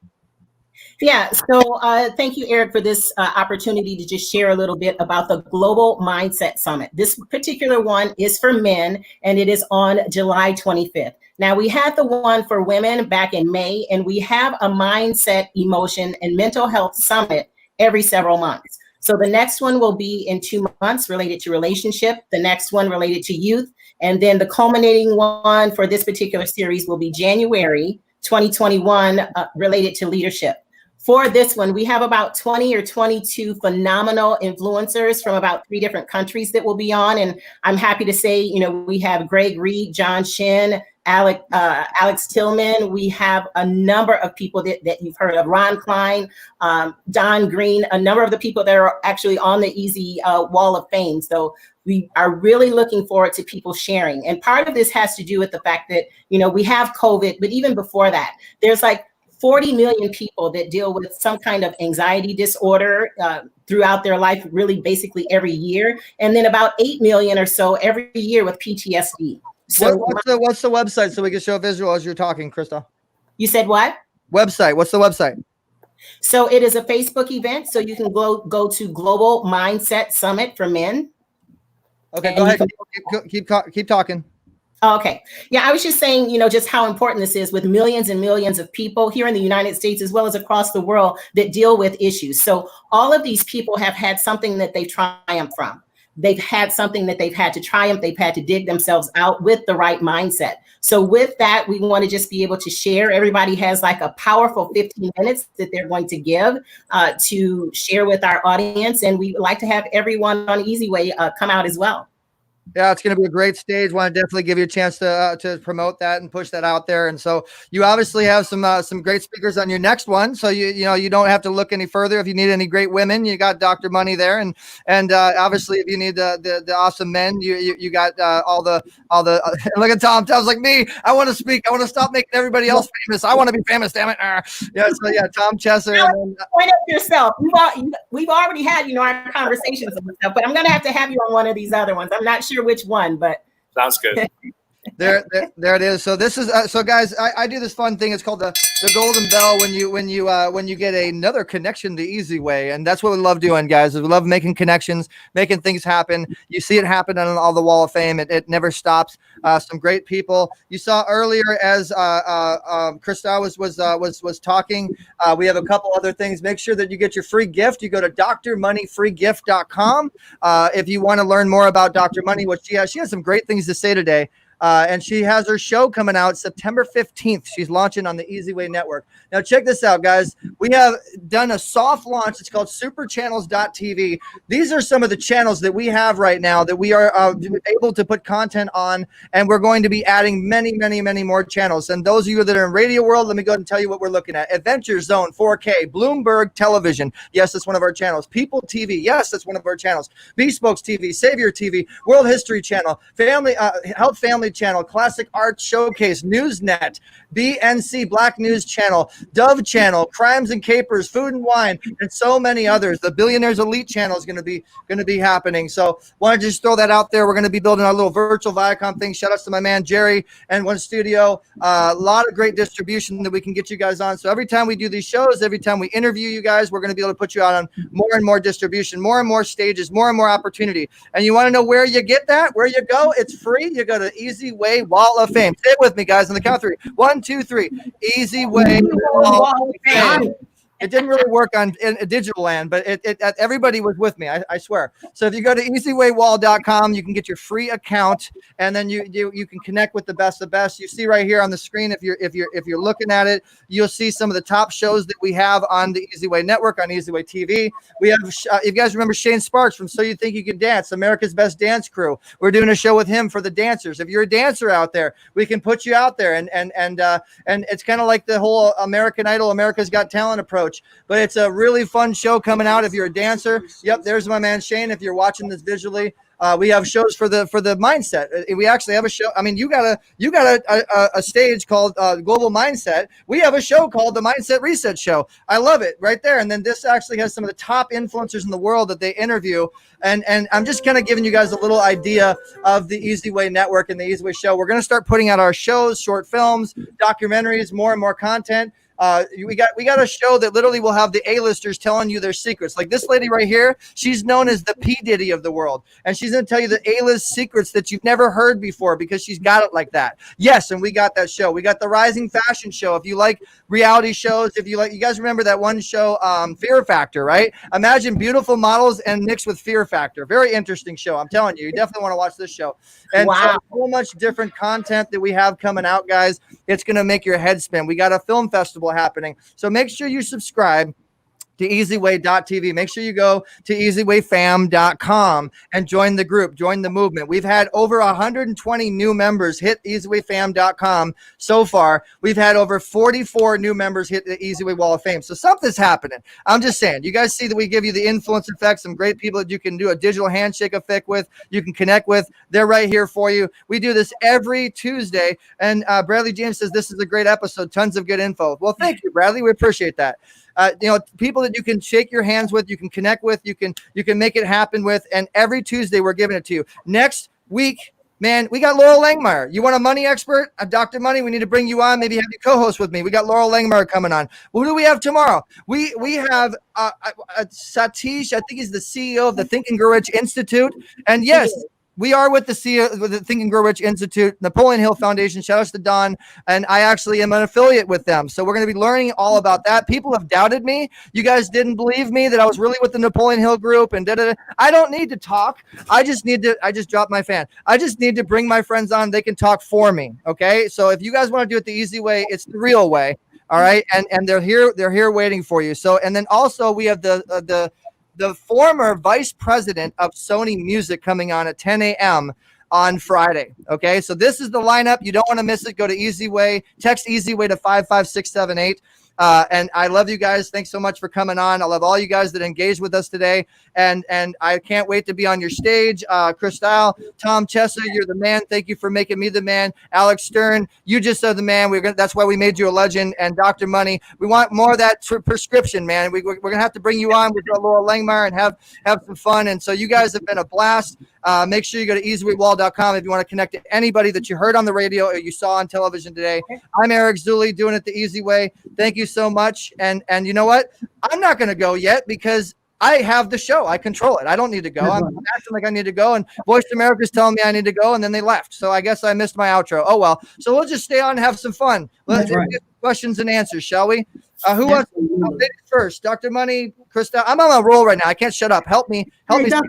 Yeah, so thank you, Eric, for this opportunity to just share a little bit about the Global Mindset Summit. This particular one is for men, and it is on July 25th. Now, we had the one for women back in May, and we have a mindset, emotion, and mental health summit every several months. So the next one will be in 2 months related to relationship, the next one related to youth, and then the culminating one for this particular series will be January 2021 related to leadership. For this one, we have about 20 or 22 phenomenal influencers from about 3 different countries that will be on. And I'm happy to say, we have Greg Reed, John Shin, Alex Tillman. We have a number of people that you've heard of, Ron Klein, Don Green, a number of the people that are actually on the Easy Wall of Fame. So we are really looking forward to people sharing. And part of this has to do with the fact that, we have COVID, but even before that, there's like 40 million people that deal with some kind of anxiety disorder throughout their life, really basically every year. And then about 8 million or so every year with PTSD. So what's the website so we can show a visual as you're talking, Krista? You said what? Website. What's the website? So it is a Facebook event. So you can go to Global Mindset Summit for Men. Okay, go ahead. Keep talking. Okay. Yeah, I was just saying, just how important this is with millions and millions of people here in the United States, as well as across the world that deal with issues. So all of these people have had something that they've triumphed from. They've had something that they've had to triumph. They've had to dig themselves out with the right mindset. So with that, we want to just be able to share. Everybody has like a powerful 15 minutes that they're going to give to share with our audience. And we would like to have everyone on EZWAY come out as well. Yeah, it's going to be a great stage. Want to definitely give you a chance to promote that and push that out there. And so you obviously have some great speakers on your next one. So you don't have to look any further. If you need any great women, you got Dr. Money there, and obviously if you need the awesome men, you got all the look at Tom. Tom's like me. I want to speak. I want to stop making everybody else famous. I want to be famous. Damn it. Yeah. So yeah, Tom Chesser. Point up yourself. We've already had our conversations and stuff, but I'm gonna have to have you on one of these other ones. I'm not sure which one, but sounds good. There it is. So this is so guys, I do this fun thing. It's called the golden bell when you get another connection the easy way, and that's what we love doing, guys. We love making connections, making things happen. You see it happen on all the Wall of Fame. It never stops. Some great people you saw earlier as Krista was talking. We have a couple other things. Make sure that you get your free gift. You go to drmoneyfreegift.com if you want to learn more about Dr. Money. What she has some great things to say today. And she has her show coming out September 15th. She's launching on the EZWAY network. Now, check this out, guys. We have done a soft launch. It's called superchannels.tv. These are some of the channels that we have right now that we are able to put content on, and we're going to be adding many, many, many more channels. And those of you that are in radio world, let me go ahead and tell you what we're looking at. Adventure Zone 4K, Bloomberg Television. Yes, that's one of our channels. People TV. Yes, that's one of our channels. Bespokes TV, Savior TV, World History Channel, Family Health Family Channel, Classic Art Showcase, Newsnet, BNC Black News Channel, Dove Channel, Crimes and Capers, Food and Wine, and so many others. The Billionaires Elite Channel is going to be happening. So wanted to just throw that out there. We're going to be building our little virtual Viacom thing. Shout outs to my man Jerry and One Studio. A lot of great distribution that we can get you guys on. So every time we do these shows, every time we interview you guys, we're going to be able to put you out on more and more distribution, more and more stages, more and more opportunity. And you want to know where you get that? Where you go? It's free. You go to EZWAY Wall of Fame. Say it with me, guys, on the count of three. 1, 2, 3. EZWAY Wall of Fame. It didn't really work in digital land, but everybody was with me. I swear. So if you go to easywaywall.com, you can get your free account, and then you can connect with the best of the best. You see right here on the screen, if you're looking at it, you'll see some of the top shows that we have on the EZWAY network on EZWAY TV. We have, if you guys remember Shane Sparks from So You Think You Can Dance, America's Best Dance Crew. We're doing a show with him for the dancers. If you're a dancer out there, we can put you out there, and it's kind of like the whole American Idol, America's Got Talent approach. But it's a really fun show coming out if you're a dancer. Yep, there's my man Shane. If you're watching this visually, we have shows for the mindset. We actually have a show. I mean, you got a stage called Global Mindset. We have a show called the Mindset Reset Show. I love it right there. And then this actually has some of the top influencers in the world that they interview. And I'm just kind of giving you guys a little idea of the EZWAY network and the EZWAY show. We're going to start putting out our shows, short films, documentaries, more and more content. We got a show that literally will have the A-listers telling you their secrets. Like this lady right here, she's known as the P. Diddy of the world. And she's going to tell you the A-list secrets that you've never heard before because she's got it like that. Yes, and we got that show. We got the Rising Fashion Show. If you like reality shows, you guys remember that one show, Fear Factor, right? Imagine beautiful models and mixed with Fear Factor. Very interesting show. I'm telling you, you definitely want to watch this show. And so much different content that we have coming out, guys. It's going to make your head spin. We got a film festival happening. So make sure you subscribe to EZWAY.tv. Make sure you go to EZWAYFam.com and join the group, join the movement. We've had over 120 new members hit EZWAYFam.com so far. We've had over 44 new members hit the EZWAY Wall of Fame. So something's happening. I'm just saying, you guys see that we give you the influence effect, some great people that you can do a digital handshake effect with, you can connect with. They're right here for you. We do this every Tuesday. And Bradley James says, this is a great episode. Tons of good info. Well, thank you, Bradley. We appreciate that. People that you can shake your hands with, you can connect with, you can make it happen with. And every Tuesday, we're giving it to you. Next week, man, we got Laurel Langmeyer. You want a money expert, a Dr. Money? We need to bring you on. Maybe have you co-host with me. We got Laurel Langmeyer coming on. Who do we have tomorrow? We have Satish. I think he's the CEO of the Think and Grow Rich Institute. And yes, we are with the CEO with the Think and Grow Rich Institute, Napoleon Hill Foundation. Shout out to Don. And I actually am an affiliate with them. So we're going to be learning all about that. People have doubted me. You guys didn't believe me that I was really with the Napoleon Hill group and da-da-da. I don't need to talk. I just dropped my fan. I just need to bring my friends on. They can talk for me. Okay. So if you guys want to do it the easy way, it's the real way. All right. And they're here waiting for you. So, and then also we have the former vice president of Sony Music coming on at 10 a.m. on Friday. Okay, so this is the lineup. You don't want to miss it. Go to EZWAY. Text EZWAY to 55678. And I love you guys. Thanks so much for coming on. I love all you guys that engaged with us today. And I can't wait to be on your stage. Crystal, Tom Chessa, you're the man. Thank you for making me the man. Alex Stern, you just are the man. That's why we made you a legend. And Dr. Money, we want more of that prescription, man. We're going to have to bring you on with Laurel Langmeyer and have some fun. And so you guys have been a blast. Make sure you go to EZWAYWall.com if you want to connect to anybody that you heard on the radio or you saw on television today. I'm Eric Zuley, doing it the easy way. Thank you so much. And you know what? I'm not going to go yet because I have the show. I control it. I don't need to go. I'm acting like I need to go, and Voice America is telling me I need to go, and then they left. So I guess I missed my outro. Oh, well. So we'll just stay on and have some fun. Let's get questions and answers, shall we? Who wants ladies first? Dr. Money, Krista. I'm on a roll right now. I can't shut up. Help me. Hey, Dr.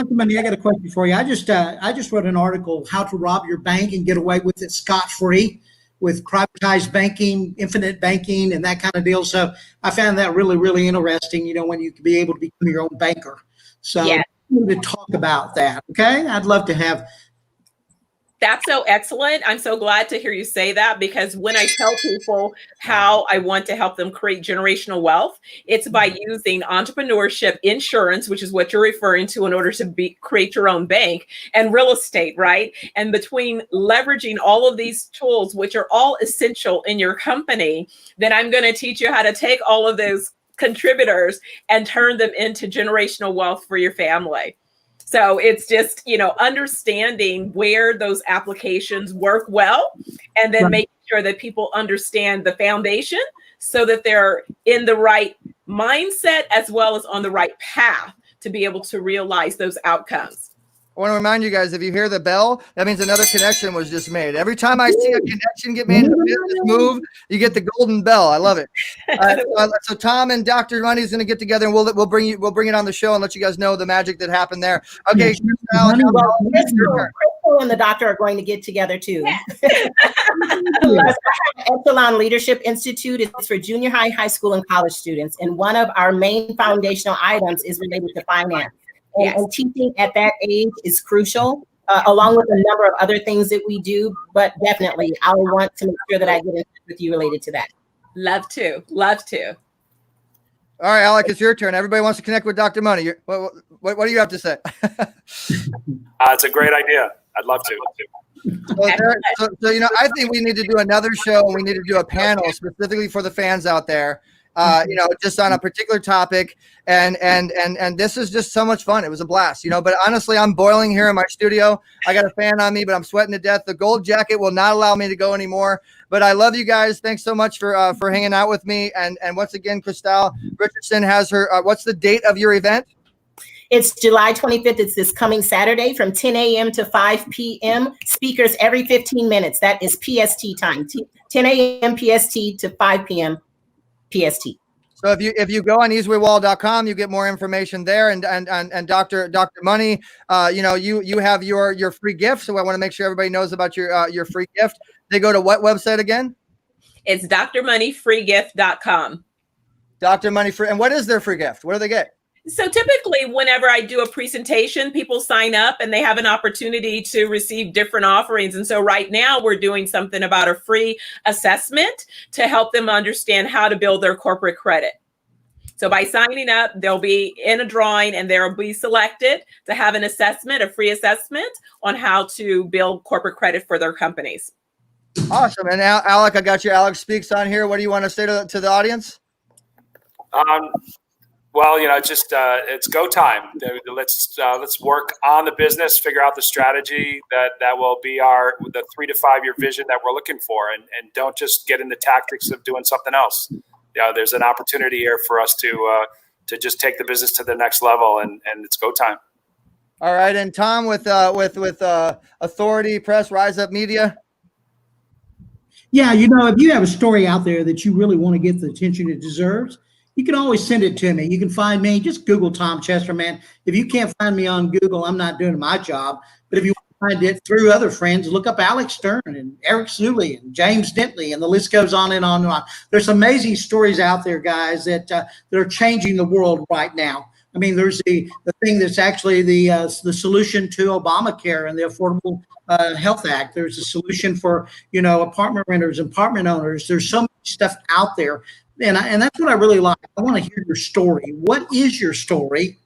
Money, I got a question for you. I just wrote an article, How to Rob Your Bank and Get Away with It Scot-Free, with privatized banking, infinite banking, and that kind of deal. So I found that really, really interesting, when you can be able to become your own banker. So we need to talk about that, okay? I'd love to have. That's so excellent. I'm so glad to hear you say that, because when I tell people how I want to help them create generational wealth, it's by using entrepreneurship, insurance, which is what you're referring to, in order to create your own bank, and real estate, right? And between leveraging all of these tools, which are all essential in your company, then I'm going to teach you how to take all of those contributors and turn them into generational wealth for your family. So it's just, understanding where those applications work well, and then making sure that people understand the foundation so that they're in the right mindset as well as on the right path to be able to realize those outcomes. I want to remind you guys, if you hear the bell, that means another connection was just made. Every time I see a connection get made in a business move, you get the golden bell. I love it. So Tom and Dr. Money is going to get together, and we'll bring it on the show and let you guys know the magic that happened there. Okay. Crystal and the doctor are going to get together too. Epsilon Leadership Institute is for junior high, high school, and college students. And one of our main foundational items is related to finance. And teaching at that age is crucial, along with a number of other things that we do. But definitely, I want to make sure that I get in touch with you related to that. Love to. All right, Alec, it's your turn. Everybody wants to connect with Dr. Money. What do you have to say? It's a great idea. I'd love to. So, I think we need to do another show. We need to do a panel specifically for the fans out there. Just on a particular topic, and this is just so much fun. It was a blast, but honestly, I'm boiling here in my studio. I got a fan on me, but I'm sweating to death. The gold jacket will not allow me to go anymore, but I love you guys. Thanks so much for hanging out with me. And once again, Crystal Richardson has her, what's the date of your event? It's July 25th. It's this coming Saturday from 10 a.m. to 5 p.m. Speakers every 15 minutes. That is PST time, 10 a.m. PST to 5 p.m. PST. So if you go on EZWAYWall.com, you get more information there. And Dr. Money, you have your free gift. So I want to make sure everybody knows about your free gift. They go to what website again? It's drmoneyfreegift.com. Dr. Money free. And what is their free gift? What do they get? So typically, whenever I do a presentation, people sign up and they have an opportunity to receive different offerings. And so right now we're doing something about a free assessment to help them understand how to build their corporate credit. So by signing up, they'll be in a drawing and they'll be selected to have an assessment, a free assessment on how to build corporate credit for their companies. Awesome. And now, Alec, I got you. Alec Speaks on here. What do you want to say to the audience? Well, it's go time. Let's work on the business, figure out the strategy that will be the 3 to 5 year vision that we're looking for, and don't just get in the tactics of doing something else. There's an opportunity here for us to just take the business to the next level, and it's go time. All right, and Tom with Authority Press, Rise Up Media. Yeah, if you have a story out there that you really want to get the attention it deserves, you can always send it to me. You can find me. Just Google Tom Chesterman. If you can't find me on Google, I'm not doing my job. But if you find it through other friends, look up Alec Stern and Eric Zuley and James Dentley, and the list goes on and on and on. There's amazing stories out there, guys, that are changing the world right now. I mean, there's the thing that's actually the solution to Obamacare and the Affordable Health Act. There's a solution for apartment renters, apartment owners. There's so much stuff out there. And that's what I really like. I want to hear your story. What is your story?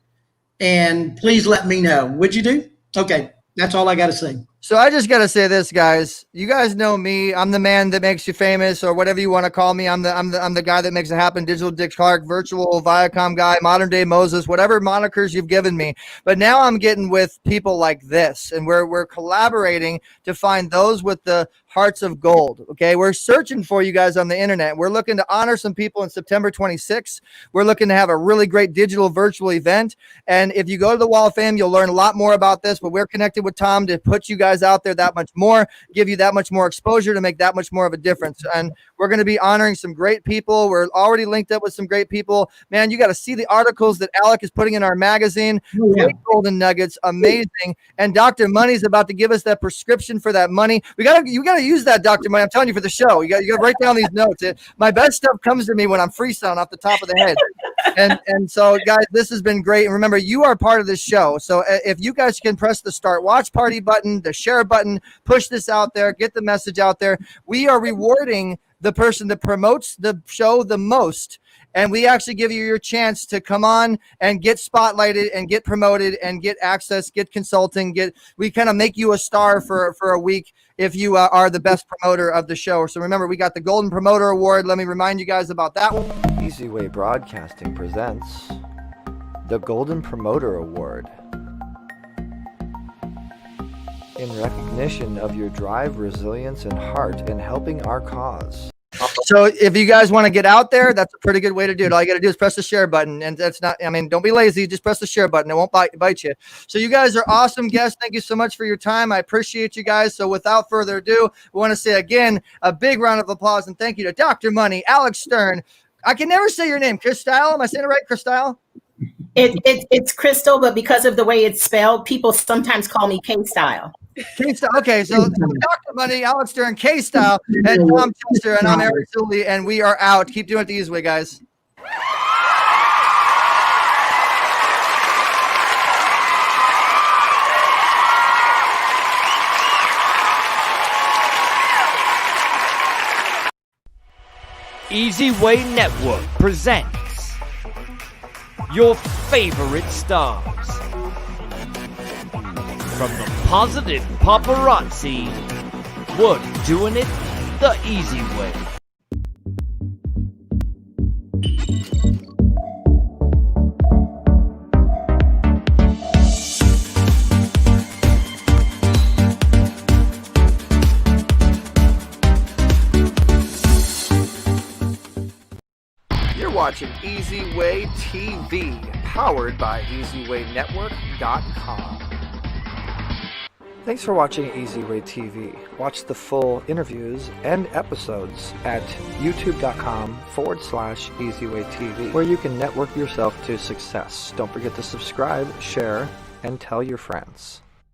And please let me know. Would you do? Okay. That's all I got to say. So I just gotta say this, guys. You guys know me. I'm the man that makes you famous, or whatever you want to call me. I'm the guy that makes it happen. Digital Dick Clark, virtual Viacom guy, modern day Moses, whatever monikers you've given me. But now I'm getting with people like this, and we're collaborating to find those with the hearts of gold. Okay, we're searching for you guys on the internet. We're looking to honor some people in September 26th. We're looking to have a really great digital virtual event. And if you go to the Wall of Fame, you'll learn a lot more about this. But we're connected with Tom to put you guys out there that much more, give you that much more exposure, to make that much more of a difference. And we're going to be honoring some great people. We're already linked up with some great people. Man, you got to see the articles that Alec is putting in our magazine. Great golden nuggets, amazing. And Dr. Money's about to give us that prescription for that money. You got to use that, Dr. Money. I'm telling you, for the show. You got to write down these notes. My best stuff comes to me when I'm freestyling off the top of the head. And so, guys, this has been great. And remember, you are part of this show. So if you guys can press the start watch party button, the share button, push this out there, get the message out there. We are rewarding the person that promotes the show the most. And we actually give you your chance to come on and get spotlighted and get promoted and get access, get consulting, we kind of make you a star for a week if you are the best promoter of the show. So remember, we got the Golden Promoter Award. Let me remind you guys about that one. EZWAY Broadcasting presents the Golden Promoter Award. In recognition of your drive, resilience, and heart in helping our cause. So if you guys want to get out there, that's a pretty good way to do it. All you got to do is press the share button. And that's not, don't be lazy. Just press the share button. It won't bite you. So you guys are awesome guests. Thank you so much for your time. I appreciate you guys. So without further ado, we want to say again, a big round of applause and thank you to Dr. Money, Alec Stern. I can never say your name. Crystal. Am I saying it right? Crystal? It's Crystal, but because of the way it's spelled, people sometimes call me K-Style. K-Style. Okay, so Dr. Money, Alex Stern, K-Style, and Tom Chester, and I'm Eric Zuley, and we are out. Keep doing it the easy way, guys. EZWAY Network presents your favorite stars. From the positive paparazzi, we're doing it the easy way. You're watching EZWAY TV, powered by EZWayNetwork.com. Thanks for watching EZWAY TV. Watch the full interviews and episodes at youtube.com/EZWAY TV, where you can network yourself to success. Don't forget to subscribe, share, and tell your friends.